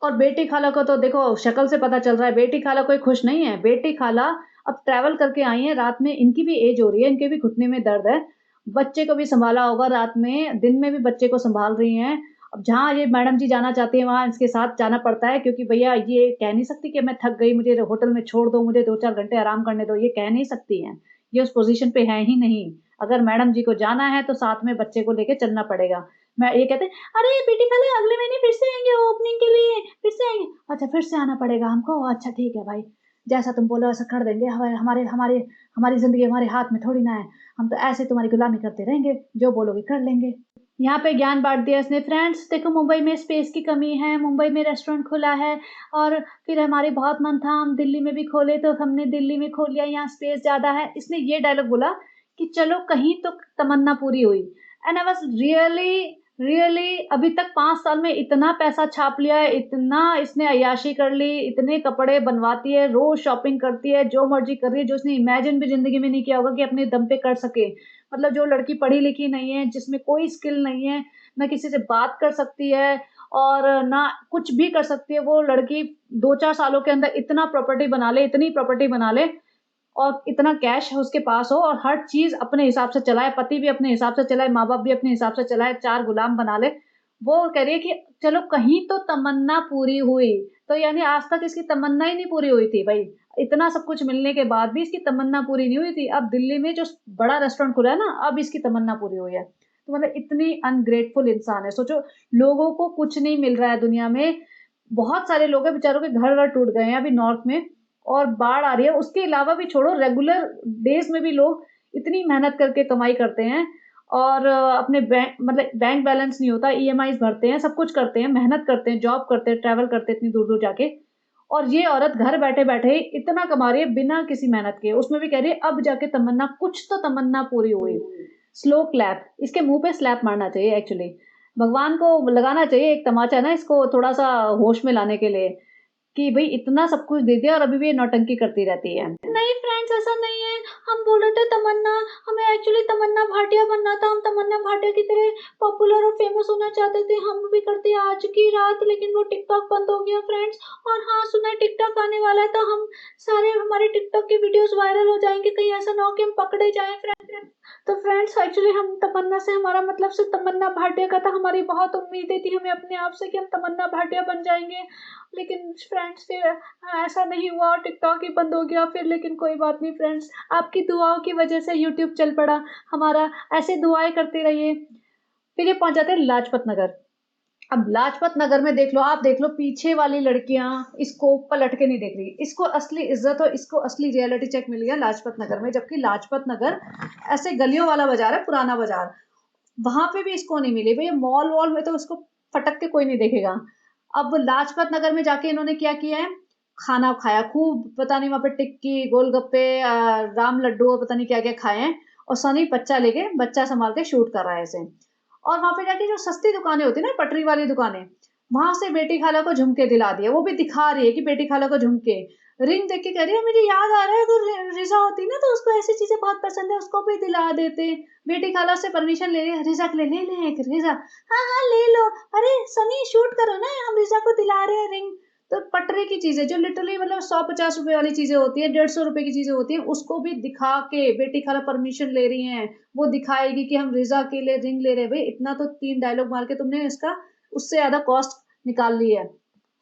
[SPEAKER 1] और बेटी खाला को तो देखो शक्ल से पता चल रहा है, बेटी खाला कोई खुश नहीं है। बेटी खाला अब ट्रैवल करके आई हैं रात में, इनकी भी एज हो रही है, इनके भी घुटने में दर्द है, बच्चे को भी संभाला होगा रात में, दिन में भी बच्चे को संभाल रही हैं। अब जहाँ ये मैडम जी जाना चाहती हैं वहाँ इसके साथ जाना पड़ता है, क्योंकि भैया ये कह नहीं सकती कि मैं थक गई, मुझे होटल में छोड़ दो, मुझे 2-4 घंटे आराम करने दो, ये कह नहीं सकती हैं, ये उस पोजीशन पे है ही नहीं। अगर मैडम जी को जाना है तो साथ में बच्चे को लेके चलना पड़ेगा। मैं ये कहते हैं अरे बेटी खाला अगले महीने फिर से आएंगे ओपनिंग के लिए, फिर से आएंगे। अच्छा फिर से आना पड़ेगा हमको, अच्छा ठीक है भाई, जैसा तुम बोलो ऐसा कर देंगे। हमारे हमारे हमारे हमारी जिंदगी हमारे हाथ में थोड़ी ना है, हम तो ऐसे तुम्हारी गुलामी करते रहेंगे, जो बोलोगे कर लेंगे। यहाँ पे ज्ञान बांट दिया इसने। फ्रेंड्स देखो मुंबई में स्पेस की कमी है, मुंबई में रेस्टोरेंट खुला है, और फिर हमारे बहुत मन था हम दिल्ली में भी खोले, तो हमने दिल्ली में खोल लिया, यहाँ स्पेस ज़्यादा है। इसने ये डायलॉग बोला कि चलो कहीं तो तमन्ना पूरी हुई। And I was really really अभी तक 5 साल में इतना पैसा छाप लिया है, इतना इसने अय्याशी कर ली, इतने कपड़े बनवाती है, रोज शॉपिंग करती है, जो मर्जी कर रही है, जो इसने इमेजिन भी जिंदगी में नहीं किया होगा कि अपने दम पे कर सके। मतलब जो लड़की पढ़ी लिखी नहीं है, जिसमें कोई स्किल नहीं है, ना किसी से बात कर सकती है और ना कुछ भी कर सकती है, वो लड़की 2-4 सालों के अंदर इतना प्रॉपर्टी बना ले, इतनी प्रॉपर्टी बना ले, और इतना कैश है उसके पास हो, और हर चीज अपने हिसाब से चलाए, पति भी अपने हिसाब से चलाए, माँ बाप भी अपने हिसाब से चलाए, 4 गुलाम बना ले। वो कह रही है कि चलो कहीं तो तमन्ना पूरी हुई। तो यानी आज तक इसकी तमन्ना ही नहीं पूरी हुई थी भाई, इतना सब कुछ मिलने के बाद भी इसकी तमन्ना पूरी नहीं हुई थी। अब दिल्ली में जो बड़ा रेस्टोरेंट खुला है ना, अब इसकी तमन्ना पूरी हुई है। तो मतलब इतनी अनग्रेटफुल इंसान है। सोचो लोगों को कुछ नहीं मिल रहा है दुनिया में, बहुत सारे लोग हैं बेचारों के घर वर टूट गए हैं अभी नॉर्थ में, और बाढ़ आ रही है, उसके अलावा भी छोड़ो रेगुलर डेज में भी लोग इतनी मेहनत करके कमाई करते हैं, और अपने मतलब बैंक बैलेंस नहीं होता, ईएमआईज़ भरते हैं, सब कुछ करते हैं, मेहनत करते हैं, जॉब करते हैं, ट्रैवल करते हैं इतनी दूर-दूर जाके और ये औरत घर बैठे-बैठे इतना कमा रही है बिना किसी मेहनत के। उसमें भी कह रही है अब जाके तमन्ना कुछ तो तमन्ना पूरी हुई। स्लो क्लैप, इसके मुँह पे स्लैप मारना चाहिए एक्चुअली। भगवान को लगाना चाहिए एक तमाचा ना इसको थोड़ा-सा होश में लाने के लिए। कि भई इतना सब कुछ दे दिया और अभी भी ये नौटंकी करती रहती है। नहीं फ्रेंड्स ऐसा नहीं है, हम बोल रहे थे तमन्ना, हमें एक्चुअली तमन्ना भाटिया बनना था, हम तमन्ना भाटिया की तरह पॉपुलर और फेमस होना चाहते थे, हम भी करते आज की रात लेकिन वो टिकटॉक बंद हो गया फ्रेंड्स। और हाँ सुना है टिकटॉक आने वाला है तो हम सारे हमारे टिकटॉक की वीडियोस वायरल हो जाएंगे, कहीं ऐसा ना हो कि हम पकड़े जाएं फ्रेंड्स। तो फ्रेंड्स एक्चुअली हम तमन्ना से हमारा मतलब सिर्फ तमन्ना भाटिया का था, हमारी बहुत उम्मीदें थी हमें अपने आप से कि हम तमन्ना भाटिया बन जाएंगे लेकिन फ्रेंड्स फिर ऐसा नहीं हुआ, टिकटॉक ही बंद हो गया फिर। लेकिन कोई बात नहीं फ्रेंड्स, आपकी दुआओं की वजह से यूट्यूब चल पड़ा हमारा, ऐसे दुआएं करते रहिए। फिर ये पहुंच जाते हैं लाजपत नगर। अब लाजपत नगर में देख लो, आप देख लो पीछे वाली लड़कियां इसको पलट के नहीं देख रही, इसको असली इज्जत और इसको असली रियलिटी चेक मिल गया लाजपत नगर में। जबकि लाजपत नगर ऐसे गलियों वाला बाजार है, पुराना बाजार, वहां पे भी इसको नहीं मिली। भैया मॉल वॉल में तो उसको फटक के कोई नहीं देखेगा। अब लाजपत नगर में जाके इन्होंने क्या किया है, खाना खाया खूब, पता नहीं वहां पे टिक्की गोलगप्पे राम लड्डू और पता नहीं क्या क्या खाए हैं। और सनी बच्चा लेके बच्चा संभाल के शूट कर रहा है ऐसे। और वहां पे जाके जो सस्ती दुकानें होती है ना, पटरी वाली दुकानें, वहां से बेटी खाला को झुमके दिला दिए। वो भी दिखा रही है कि बेटी खाला को झुमके। रिंग देख के कह रही है मुझे याद आ रहा है अगर रिजा होती ना तो उसको ऐसी चीजें बहुत पसंद है, उसको भी दिला देते। बेटी खाला से परमिशन ले रही है, रिजा के ले एक रिजा। हाँ हाँ ले लो। अरे सनी शूट करो ना, हम रिजा को दिला रहे हैं रिंग। तो पटरे की चीजें जो लिटरली मतलब 150 रुपए वाली चीजें होती है, 150 रुपए की चीजें होती है, उसको भी दिखा के बेटी खाला परमिशन ले रही है। वो दिखाएगी कि हम रिजा के लिए रिंग ले रहे हैं। भाई इतना तो 3 डायलॉग मार के तुमने इसका उससे ज्यादा कॉस्ट निकाल ली है।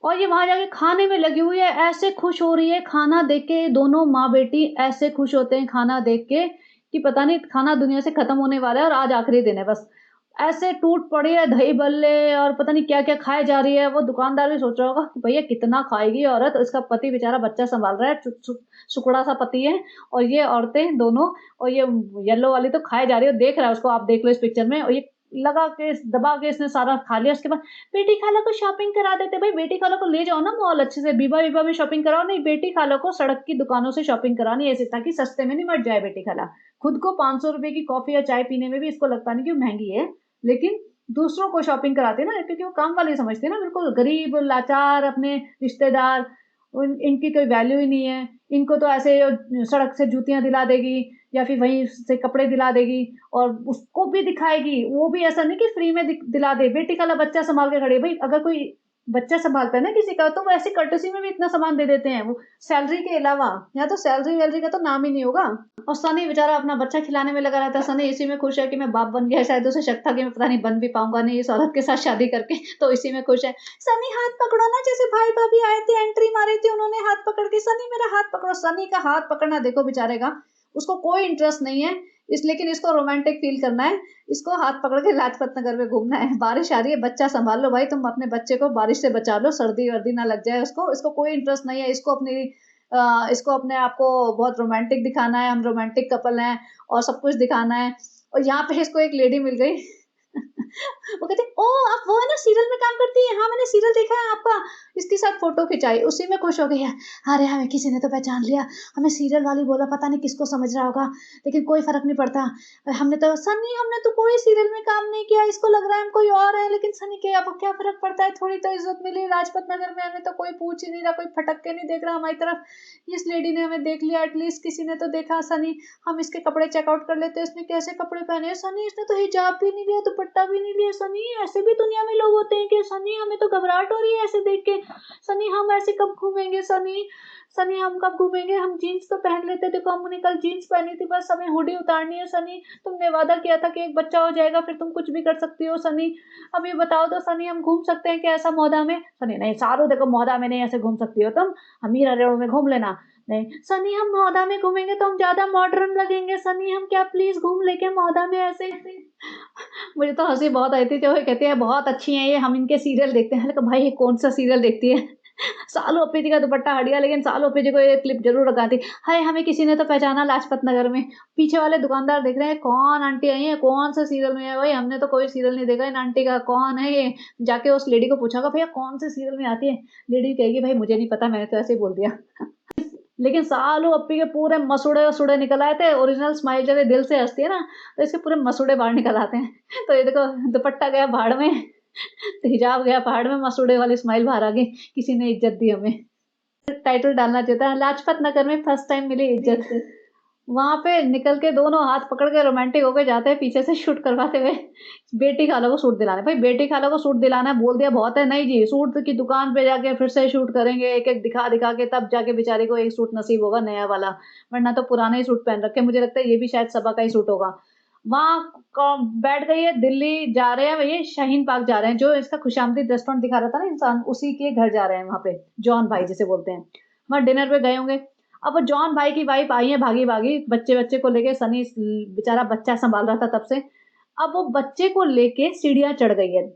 [SPEAKER 1] और ये वहां जाके खाने में लगी हुई है, ऐसे खुश हो रही है खाना देख के। दोनों माँ बेटी ऐसे खुश होते हैं खाना देख के कि पता नहीं खाना दुनिया से खत्म होने वाला है और आज आखिरी दिन है बस। ऐसे टूट पड़ी है दही बल्ले और पता नहीं क्या क्या खाए जा रही है। वो दुकानदार भी सोच रहा होगा कि भैया कितना खाएगी औरत, इसका पति बेचारा बच्चा संभाल रहा है, सुकड़ा सा पति है और ये औरतें दोनों। और ये येलो वाली तो खाए जा रही है, देख रहा है उसको, आप देख लो इस पिक्चर में। और ये लगा के दबा के इसने सारा खा लिया। उसके बाद बेटी खाला को शॉपिंग करा देते। भाई बेटी खाला को ले जाओ ना मॉल अच्छे से, बीबा बीबा में शॉपिंग कराओ। नहीं, बेटी खाला को सड़क की दुकानों से शॉपिंग करानी ऐसे, ताकि सस्ते में नहीं मर जाए बेटी खाला। खुद को 500 रुपए की कॉफी या चाय पीने में भी इसको लगता नहीं कि महंगी है, लेकिन दूसरों को शॉपिंग कराते ना, क्योंकि वो काम वाली समझते ना, बिल्कुल गरीब लाचार अपने रिश्तेदार, इनकी कोई वैल्यू ही नहीं है। इनको तो ऐसे सड़क से जूतियां दिला देगी या फिर वहीं से कपड़े दिला देगी और उसको भी दिखाएगी। वो भी ऐसा नहीं कि फ्री में दिला दे। बेटी का बच्चा संभाल के खड़े। भाई अगर कोई बच्चा संभालता है ना किसी का, तो वो ऐसी कर्टसी में भी इतना सामान दे देते हैं वो सैलरी के अलावा। यहाँ तो सैलरी वैलरी का तो नाम ही नहीं होगा। और सनी बेचारा अपना बच्चा खिलाने में लगा रहता है। सनी इसी में खुश है कि मैं बाप बन गया। शायद उसे शक था कि मैं पता नहीं बन भी पाऊंगा नहीं इस औरत के साथ शादी करके, तो इसी में खुश है। सनी हाथ पकड़ो ना, जैसे भाई भाभी आए थे एंट्री मारी थी उन्होंने हाथ पकड़ के, सनी मेरा हाथ पकड़ो। सनी का हाथ पकड़ना देखो बेचारे का, उसको कोई इंटरेस्ट नहीं है लेकिन इसको रोमांटिक फील करना है। इसको हाथ पकड़ के लाजपत नगर में घूमना है। बारिश आ रही है, बच्चा संभाल लो भाई, तुम अपने बच्चे को बारिश से बचा लो, सर्दी वर्दी ना लग जाए उसको। इसको कोई इंटरेस्ट नहीं है। इसको अपने आप को बहुत रोमांटिक दिखाना है, हम रोमांटिक कपल हैं और सब कुछ दिखाना है। और यहाँ पे इसको एक लेडी मिल गई वो कहते ओ आप वो है ना सीरियल में काम करती है, हाँ मैंने सीरियल देखा है आपका। इसके साथ फोटो खिंचाई, उसी में खुश हो गई है। अरे हमें किसी ने तो पहचान लिया, हमें सीरियल वाली बोला, पता नहीं किसको समझ रहा होगा, लेकिन कोई फर्क नहीं पड़ता। हमने तो सनी हमने तो कोई सीरियल में काम नहीं किया, इसको लग रहा है हम कोई और है, लेकिन सनी के अब क्या फर्क पड़ता है, थोड़ी तो इज्जत मिली लाजपत नगर में। हमें तो कोई पूछ ही नहीं रहा, कोई फटक के नहीं देख रहा हमारी तरफ। इस लेडी ने हमें देख लिया, एटलीस्ट किसी ने तो देखा। सनी हम इसके कपड़े चेकआउट कर लेते हैं, इसने कैसे कपड़े पहने हैं। सनी इसने तो हिजाब भी नहीं लिया, दुपट्टा भी नहीं लिया। सनी ऐसे भी दुनिया में लोग होते हैं कि सनी हमें तो घबराहट हो रही है ऐसे देख के। सनी हम ऐसे कब घूमेंगे सनी, सनी हम कब घूमेंगे। हम जीन्स तो पहन लेते, देखो हमने कल जीन्स पहनी थी, बस हमें हुडी उतारनी है। सनी तुमने वादा किया था कि एक बच्चा हो जाएगा फिर तुम कुछ भी कर सकती हो। सनी अब ये बताओ तो सनी हम घूम सकते हैं क्या ऐसा मोहदा में। सनी नहीं सारू देखो मोहदा में नहीं ऐसे घूम सकती हो तुम, हम मीरा रोड में घूम लेना। नहीं सनी हम मोहदा में घूमेंगे तो हम ज्यादा मॉडर्न लगेंगे। सनी हम क्या प्लीज घूम लेके मोहदा में ऐसे। मुझे तो हंसी बहुत आई थी जब वो कहती है बहुत अच्छी है ये, हम इनके सीरियल देखते हैं। भाई ये कौन सा सीरियल देखती है सालू अपी जी का दुपट्टा हट गया, लेकिन सालू अपी जी को ये क्लिप ज़रूर लगाती, हाय हमें किसी ने तो पहचाना लाजपत नगर में। पीछे वाले दुकानदार देख रहे हैं कौन आंटी आई है, कौन से सीरियल में है, भाई हमने तो कोई सीरियल नहीं देखा, इन आंटी का कौन है ये? जाके उस लेडी को पूछा भैया कौन से सीरियल में आती है? लेडी कहेगी भाई मुझे नहीं पता, मैंने तो ऐसे ही बोल दिया। लेकिन सालू अपी के पूरे मसूड़े-वसूड़े निकल आए थे, ओरिजिनल स्माइल जब ये दिल से हँसती है ना, तो इसके पूरे मसूड़े बाहर निकल आते हैं। तो ये देखो दुपट्टा गया भाड़ में, तो हिजाब गया पहाड़ में, मसूड़े वाली स्माइल बाहर आ गई, किसी ने इज्जत दी हमें। टाइटल डालना चाहिए था, लाजपत नगर में फर्स्ट टाइम मिली इज्जत। वहाँ पे निकल के दोनों हाथ पकड़ के रोमांटिक होके जाते हैं पीछे से शूट करवाते हुए, बेटी खाला को सूट दिलाने। भाई बेटी खाला को सूट दिलाना है, बोल दिया बहुत है, नहीं जी सूट की दुकान पे जाके फिर से शूट करेंगे, एक-एक दिखा-दिखा के तब जाके बेचारी को एक सूट नसीब होगा नया वाला, वरना तो पुराने ही सूट पहन रखे हैं। मुझे लगता है ये भी शायद सबा का ही सूट होगा। वहाँ बैठ गई है, दिल्ली जा रहे हैं भैया, शाहीन बाग जा रहे हैं, जो इसका खुशामदीद रेस्टोरेंट दिखा रहा था ना इंसान, उसी के घर जा रहे हैं वहाँ पे, जॉन भाई जिसे बोलते हैं। वहाँ डिनर पे गए होंगे। अब वो जॉन भाई की वाइफ आई है भागी-भागी, बच्चे-वच्चे को लेके, सनी बेचारा बच्चा सँभाल रहा था तब से। अब वो बच्चे को लेके सीढ़ियाँ चढ़ गई है,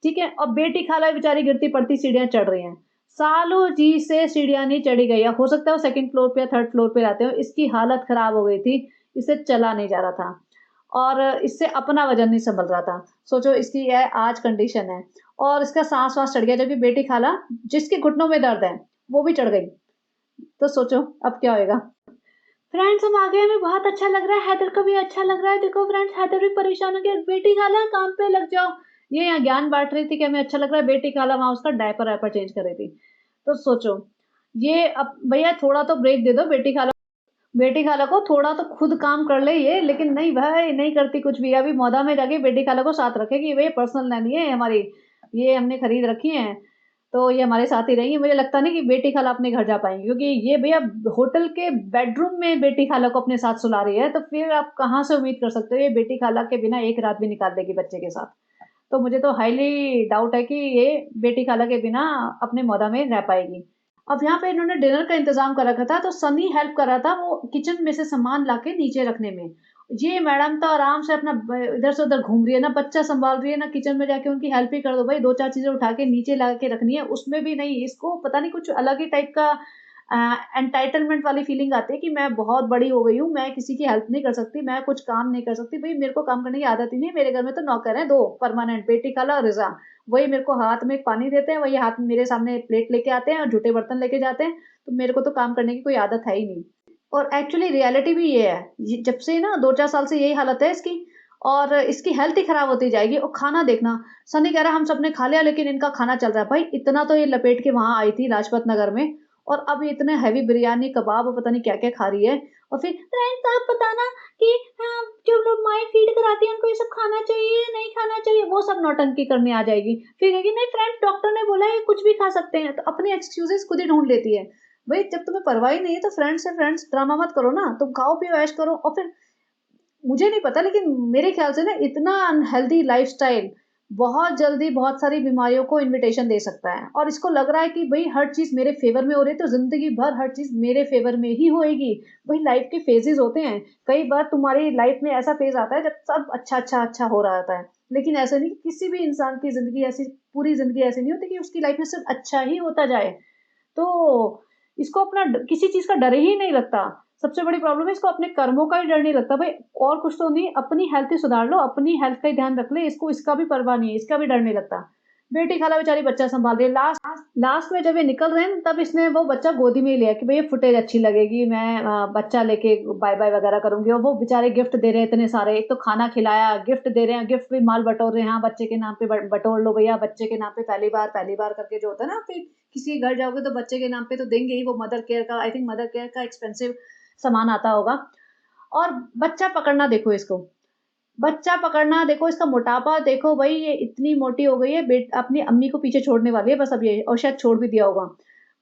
[SPEAKER 1] ठीक है? और बेटी खाला बेचारी गिरती-पड़ती सीढ़ियाँ चढ़ रही हैं। सालों जी से सीढ़ियाँ नहीं चढ़ी गई है, हो सकता है वो सेकंड फ्लोर पे या थर्ड फ्लोर पे रहते हो, इसकी हालत खराब हो गई थी, इससे चला नहीं जा रहा था और इससे अपना वज़न नहीं सँभल रहा था। सोचो इसकी ये आज कंडीशन है और इसका साँस-वाँस चढ़ गया, जबकि बेटी खाला जिसके घुटनों में दर्द है, वो भी चढ़ गई। तो सोचो अब क्या होएगा? फ्रेंड्स हम आ गए, हमें बहुत अच्छा लग रहा है, हैदर को भी अच्छा लग रहा है। देखो फ्रेंड्स हैदर भी परेशान हो गया, बेटी खाला काम पे लग जाओ। ये यहाँ ज्ञान बाँट रही थी कि हमें अच्छा लग रहा है, बेटी खाला वहाँ उसका डायपर-वायपर चेंज कर रही थी। तो सोचो, ये अब भैया थोड़ा तो ब्रेक दे दो बेटी खाला को थोड़ा तो खुद काम कर ले ये, लेकिन नहीं भाई, नहीं करती कुछ भी। अभी मौधा में जाके बेटी खाला को साथ रखेगी, भई पर्सनल नैनी है हमारी, ये हमने खरीद रखी हैं। तो ये हमारे साथ ही रहेंगी। मुझे लगता नहीं कि बेटी खाला अपने घर जा पाएँगी, क्योंकि ये भैया होटल के बेडरूम में बेटी खाला को अपने साथ सुला रही है, तो फिर आप कहाँ से उम्मीद कर सकते हो ये बेटी खाला के बिना एक रात भी निकाल देगी बच्चे के साथ। तो मुझे तो हाईली डाउट है कि ये बेटी खाला के बिना अपने मौदा में रह पाएगी। अब यहाँ पे इन्होंने डिनर का इंतज़ाम कर रखा था, तो सनी हेल्प कर रहा था वो किचन में से सामान लाके नीचे रखने में। ये मैडम तो आराम से अपना इधर से उधर घूम रही है, ना बच्चा सँभाल रही है, ना किचन में जाके उनकी हेल्प ही कर दो भाई, 2-4 चीज़ें उठा के नीचे ला के रखनी है, उसमें भी नहीं। इसको पता नहीं कुछ अलग ही टाइप का एंटाइटलमेंट वाली फीलिंग आती है कि मैं बहुत बड़ी हो गई हूँ, मैं किसी की हेल्प नहीं कर सकती, मैं कुछ काम नहीं कर सकती। भई मेरे को काम करने की आदत ही नहीं है, मेरे घर में तो नौकर हैं 2 परमानेंट, बेटी खाला और रिज़ा। वही मेरे को हाथ में पानी देते हैं, वही हाथ में मेरे सामने प्लेट लेके आते हैं और जूठे बर्तन लेके जाते हैं, तो मेरे को तो काम करने की कोई आदत है ही नहीं। और एक्चुअली रियलिटी भी ये है, ये जब से ना 2-4 साल से यही हालत है इसकी और इसकी हेल्थ ही खराब होती जाएगी। और खाना देखना, सनी कह रहा है हम सबने खा लिया लेकिन इनका खाना चल रहा है। भाई इतना तो ये लपेट के वहाँ आई थी लाजपत नगर में और अब ये इतने हेवी बिरयानी, कबाब और पता नहीं क्या-क्या खा रही है। और फिर फ्रेंड्स आप बताना कि जो लोग माएँ फीड कराती हैं उनको ये सब खाना चाहिए, नहीं खाना चाहिए, वो सब नौटंकी करने आ जाएगी। फिर कहेगी नहीं फ्रेंड्स डॉक्टर ने बोला है कुछ भी खा सकते हैं, तो अपनी एक्सक्यूज़ेज़ खुद ही ढूँढ लेती है। भई जब तुम्हें परवाह ही नहीं है तो फ्रेंड्स से फ्रेंड्स ड्रामा मत करो ना, तुम खाओ पियो ऐश करो। और फिर मुझे नहीं पता लेकिन मेरे ख़्याल से ना इतना अनहेल्दी लाइफ़स्टाइल बहुत जल्दी बहुत सारी बीमारियों को इन्विटेशन दे सकता है। और इसको लग रहा है कि भई हर चीज़ मेरे फ़ेवर में हो रही है तो ज़िंदगी भर हर चीज़ मेरे फ़ेवर में ही होएगी। भई लाइफ़ के फ़ेज़ेज़ होते हैं। कई बार तुम्हारी लाइफ़ में ऐसा फ़ेज़ आता है जब सब अच्छा हो रहा होता है। लेकिन ऐसा नहीं कि किसी भी इंसान की ज़िंदगी ऐसी पूरी ज़िंदगी ऐसी नहीं होती कि उसकी लाइफ़ में सिर्फ़ अच्छा ही होता जाए। तो इसको अपना किसी चीज़ का डर ही नहीं लगता। सबसे बड़ी प्रॉब्लम है इसको अपने कर्मों का ही डर नहीं लगता। भाई और कुछ तो नहीं, अपनी हेल्थ ही सुधार लो, अपनी हेल्थ का ही ध्यान रख ले, इसको इसका भी परवाह नहीं है, इसका भी डर नहीं लगता। बेटी खाला बेचारी बच्चा सँभाल रही है। लास्ट लास्ट में जब ये निकल रहे हैं तब इसने वो बच्चा गोदी में ही लिया कि भई ये फुटेज अच्छी लगेगी, मैं बच्चा लेके बाय-बाय वगैरह करूँगी। और वो बेचारे गिफ्ट दे रहे हैं इतने सारे, एक तो खाना खिलाया, गिफ्ट दे रहे हैं, गिफ्ट भी माल बटोर रहे हैं। हाँ, बच्चे के नाम पे बटोर लो भैया, बच्चे के नाम पे पहली बार करके जो होता है ना, फिर किसी के घर जाओगे तो बच्चे के नाम पे तो देंगे ही। वो मदर केयर का, आई थिंक मदर केयर का एक्सपेंसिव सामान आता होगा। और बच्चा पकड़ना देखो इसको, बच्चा पकड़ना देखो, इसका मोटापा देखो, भई ये इतनी मोटी हो गई है, अपनी अम्मी को पीछे छोड़ने वाली है बस अब ये, और शायद छोड़ भी दिया होगा।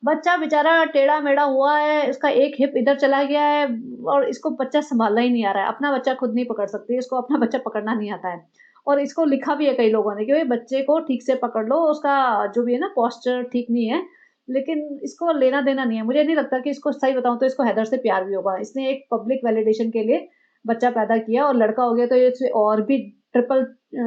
[SPEAKER 1] बच्चा बेचारा टेढ़ा-मेढ़ा हुआ है, इसका एक हिप इधर चला गया है और इसको बच्चा सँभालना ही नहीं आ रहा है। अपना बच्चा खुद नहीं पकड़ सकती, इसको अपना बच्चा पकड़ना नहीं आता है। और इसको लिखा भी है कई लोगों ने कि भई बच्चे को ठीक से पकड़ लो, उसका जो भी है ना पोस्चर ठीक नहीं है। लेकिन इसको लेना-देना नहीं है। मुझे नहीं लगता कि इसको, सही बताऊँ तो इसको हैदर से प्यार भी होगा। इसने एक पब्लिक वैलिडेशन के लिए बच्चा पैदा किया और लड़का हो गया तो ये इसे और भी ट्रिपल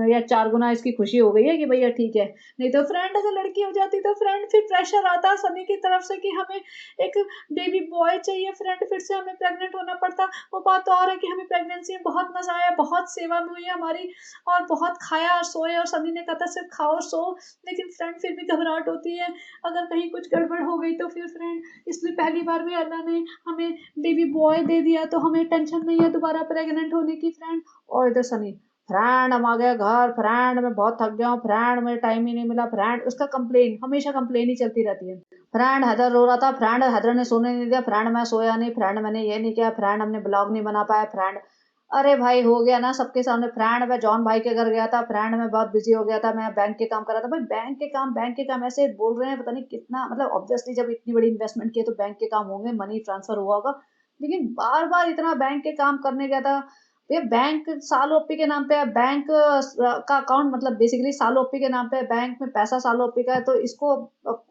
[SPEAKER 1] या 4 गुना इसकी खुशी हो गई है कि भैया ठीक है। नहीं तो फ्रेंड अगर लड़की हो जाती तो फ्रेंड फिर प्रेशर आता सनी की तरफ से कि हमें एक बेबी बॉय चाहिए, फ्रेंड फिर से हमें प्रेग्नेंट होना पड़ता। वो बात तो और है कि हमें प्रेगनेंसी में बहुत मजा आया, बहुत सेवा हुई है हमारी और बहुत खाया और सोए, और सनी ने कहा था सिर्फ खाओ और सो, लेकिन फ्रेंड फिर भी घबराहट होती है अगर कहीं कुछ गड़बड़ हो गई तो फिर फ्रेंड, इसलिए पहली बार भी अल्लाह ने हमें बेबी बॉय दे दिया तो हमें टेंशन नहीं है दोबारा प्रेग्नेंट होने की फ्रेंड। और इधर सनी, फ्रेंड हम आ गए घर, फ्रेंड मैं बहुत थक गया हूँ, फ्रेंड मुझे टाइम ही नहीं मिला, फ्रेंड उसका कंप्लेन, हमेशा कंप्लेन ही चलती रहती है। फ्रेंड हैदर रो रहा था, फ्रेंड हैदर ने सोने नहीं दिया, फ्रेंड मैं सोया नहीं, फ्रेंड मैंने ये नहीं किया, फ्रेंड हमने ब्लॉग नहीं बना पाया, फ्रेंड अरे भाई हो गया ना सबके सामने। फ्रेंड मैं जॉन भाई के घर गया था, फ्रेंड मैं बहुत बिजी हो गया था, मैं बैंक के काम कर रहा था। भाई बैंक के काम ऐसे बोल रहे हैं, पता नहीं कितना, मतलब ऑब्वियसली जब इतनी बड़ी इन्वेस्टमेंट की है तो बैंक के काम होंगे, मनी ट्रांसफर हुआ होगा, लेकिन बार बार इतना बैंक के काम करने गया था। ये बैंक साल ओपी के नाम पे है, बैंक का अकाउंट मतलब बेसिकली साल ओपी के नाम पे है, बैंक में पैसा साल ओपी का है, तो इसको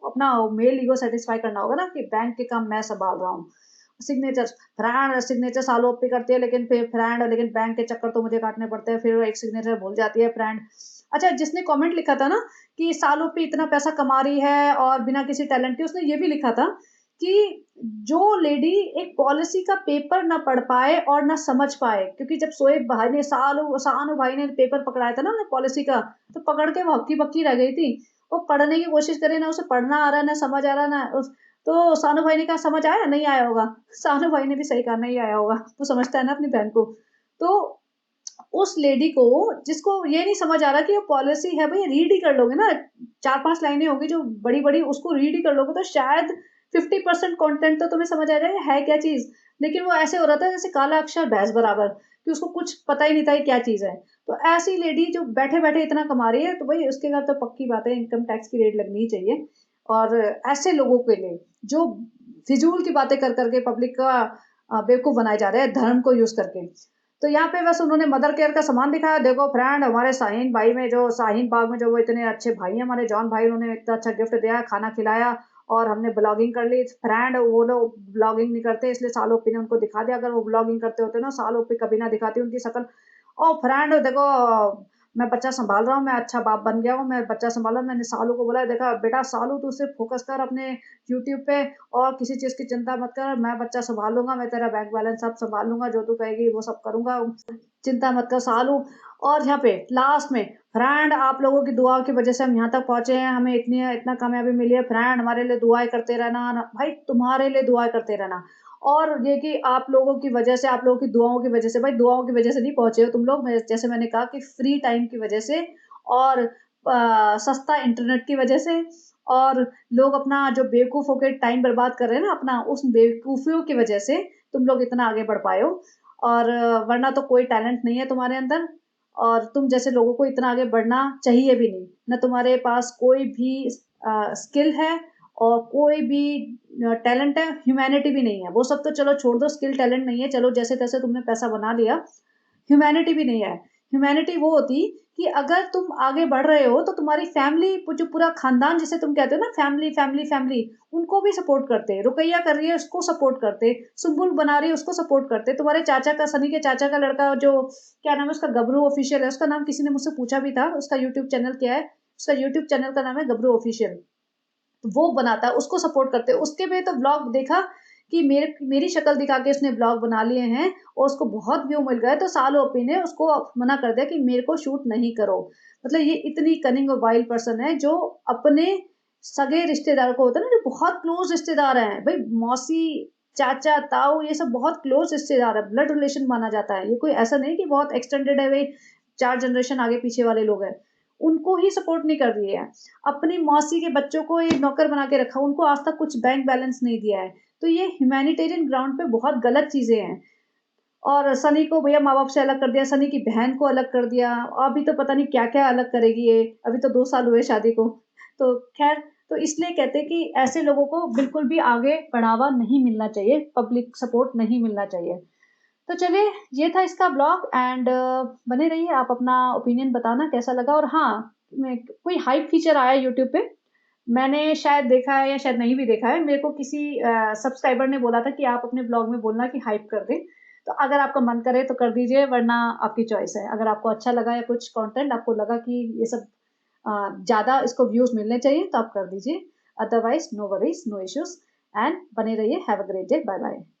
[SPEAKER 1] अपना मेल ईगो सेटिस्फाई करना होगा ना कि बैंक के काम मैं संभाल रहा हूँ। सिग्नेचर, फ्रेंड सिग्नेचर साल ओपी करती है, लेकिन फिर फ्रेंड, लेकिन बैंक के चक्कर तो मुझे काटने पड़ते हैं, फिर एक सिग्नेचर भूल जाती है फ्रेंड। अच्छा, जिसने कमेंट लिखा था ना कि साल ओपी इतना पैसा कमा रही है और बिना किसी टैलेंट के, उसने ये भी लिखा था कि जो लेडी एक पॉलिसी का पेपर ना पढ़ पाए और ना समझ पाए, क्योंकि जब शोएब भाई ने सानू भाई ने पेपर पकड़ाया था ना पॉलिसी का, तो पकड़ के वो हक्की बक्की रह गई थी। वो पढ़ने की कोशिश करे ना, उसे पढ़ना आ रहा ना समझ आ रहा ना तो सानू भाई ने कहा समझ आया, नहीं आया होगा। सानू भाई ने भी सही कहा नहीं आया होगा, वो समझता है ना अपनी बहन को। तो उस लेडी को, जिसको ये नहीं समझ आ रहा कि ये पॉलिसी है, भाई रीड ही कर लोगे ना, 4-5 लाइनें होगी जो बड़ी-बड़ी, उसको रीड ही कर लोगे तो शायद 50% कंटेंट तो तुम्हें समझ आ जाएगा है क्या चीज़। लेकिन वो ऐसे हो रहा था जैसे काला अक्षर भैंस बराबर, कि उसको कुछ पता ही नहीं था ये क्या चीज़ है। तो ऐसी लेडी जो बैठे-बैठे इतना कमा रही है, तो भाई उसके घर तो पक्की बात है इनकम टैक्स की रेड लगनी ही चाहिए। और ऐसे लोगों के लिए जो फिजूल की बातें कर के पब्लिक का बेवकूफ़ बनाए जा रहे हैं धर्म को यूज़ करके। तो यहाँ पे बस उन्होंने मदर केयर का सामान दिखाया, देखो फ्रेंड हमारे शाहीन भाई में जो शाहीन बाग में जो वो इतने अच्छे भाई हैं हमारे जॉन भाई, उन्होंने इतना अच्छा गिफ्ट दिया, खाना खिलाया और हमने ब्लॉगिंग कर ली। फ्रेंड वो लोग ब्लॉगिंग नहीं करते, इसलिए साल ओपी ने उनको दिखा दिया, अगर वो ब्लॉगिंग करते होते ना साल ओपी कभी ना दिखाती उनकी शक्ल। और फ्रेंड देखो मैं बच्चा संभाल रहा हूँ, मैं अच्छा बाप बन गया हूँ, मैं बच्चा संभाला, मैंने सालू को बोला देखा बेटा सालू तू सिर्फ फोकस कर अपने यूट्यूब पे और किसी चीज़ की चिंता मत कर, मैं बच्चा संभाल लूंगा, मैं तेरा बैंक बैलेंस सब संभाल लूंगा, जो तू कहेगी वो सब करूंगा, चिंता मत कर सालू। और यहाँ पे लास्ट में, फ्रेंड आप लोगों की दुआओं की वजह से हम यहाँ तक पहुंचे हैं, हमें इतनी इतना कामयाबी मिली है, फ्रेंड हमारे लिए दुआएं करते रहना भाई, तुम्हारे लिए दुआएं करते रहना। और ये कि आप लोगों की वजह से, आप लोगों की दुआओं की वजह से, भाई दुआओं की वजह से नहीं पहुंचे हो तुम लोग, जैसे मैंने कहा कि फ्री टाइम की वजह से और सस्ता इंटरनेट की वजह से, और लोग अपना जो बेवकूफ़ होकर टाइम बर्बाद कर रहे हैं ना अपना, उस बेवकूफ़ियों की वजह से तुम लोग इतना आगे बढ़ पाए हो। और वरना तो कोई टैलेंट नहीं है तुम्हारे अंदर, और तुम जैसे लोगों को इतना आगे बढ़ना चाहिए भी नहीं, ना तुम्हारे पास कोई भी स्किल है और कोई भी टैलेंट है, ह्यूमैनिटी भी नहीं है। वो सब तो चलो छोड़ दो, स्किल टैलेंट नहीं है, चलो जैसे तैसे तुमने पैसा बना लिया, ह्यूमैनिटी भी नहीं है। ह्यूमैनिटी वो होती कि अगर तुम आगे बढ़ रहे हो तो तुम्हारी फैमिली, जो पूरा खानदान जिसे तुम कहते हो ना, फैमिली फैमिली फैमिली, उनको भी सपोर्ट करते, रुकैया कर रही है उसको सपोर्ट करते, सुम्बुल बना रही है उसको सपोर्ट करते, तुम्हारे चाचा का, सनी के चाचा का लड़का जो क्या नाम है उसका, गबरू ऑफिशियल है उसका नाम, किसी ने मुझसे पूछा भी था उसका यूट्यूब चैनल क्या है, उसका यूट्यूब चैनल का नाम है गबरू ऑफिशियल। वो बनाता है, उसको सपोर्ट करते हैं। उसके भी तो ब्लॉग देखा कि मेरी शक्ल दिखा के उसने ब्लॉग बना लिए हैं और उसको बहुत व्यू मिल गए, तो साल ओपी ने उसको मना कर दिया कि मेरे को शूट नहीं करो। मतलब ये इतनी कनिंग और वाइल्ड पर्सन है जो अपने सगे रिश्तेदारों को, होता है ना जो बहुत क्लोज रिश्तेदार हैं भाई, मौसी चाचा ताऊ ये सब बहुत क्लोज रिश्तेदार है, ब्लड रिलेशन माना जाता है, ये कोई ऐसा नहीं कि बहुत एक्सटेंडेड है भाई, 4 जनरेशन आगे पीछे वाले लोग हैं, उनको ही सपोर्ट नहीं कर रही है। अपनी मौसी के बच्चों को ये नौकर बना के रखा, उनको आज तक कुछ बैंक बैलेंस नहीं दिया है। तो ये ह्यूमैनिटेरियन ग्राउंड पे बहुत गलत चीज़ें हैं। और सनी को भैया माँ-बाप से अलग कर दिया, सनी की बहन को अलग कर दिया, अभी तो पता नहीं क्या-क्या अलग करेगी ये, अभी तो 2 साल हुए शादी को। तो ख़ैर, तो इसलिए कहते हैं कि ऐसे लोगों को बिल्कुल भी आगे बढ़ावा नहीं मिलना चाहिए, पब्लिक सपोर्ट नहीं मिलना चाहिए। तो चलिए, ये था इसका ब्लॉग एंड बने रहिए, आप अपना ओपिनियन बताना कैसा लगा। और हाँ, कोई हाइप फीचर आया यूट्यूब पे, मैंने शायद देखा है या शायद नहीं भी देखा है, मेरे को किसी सब्सक्राइबर ने बोला था कि आप अपने ब्लॉग में बोलना कि हाइप कर दें। तो अगर आपका मन करे तो कर दीजिए, वरना आपकी चॉइस है। अगर आपको अच्छा लगा या कुछ कंटेंट आपको लगा कि ये सब ज़्यादा इसको व्यूज़ मिलने चाहिए तो आप कर दीजिए, otherwise no worries, no issues and बने रहिए। Have a great day, bye bye.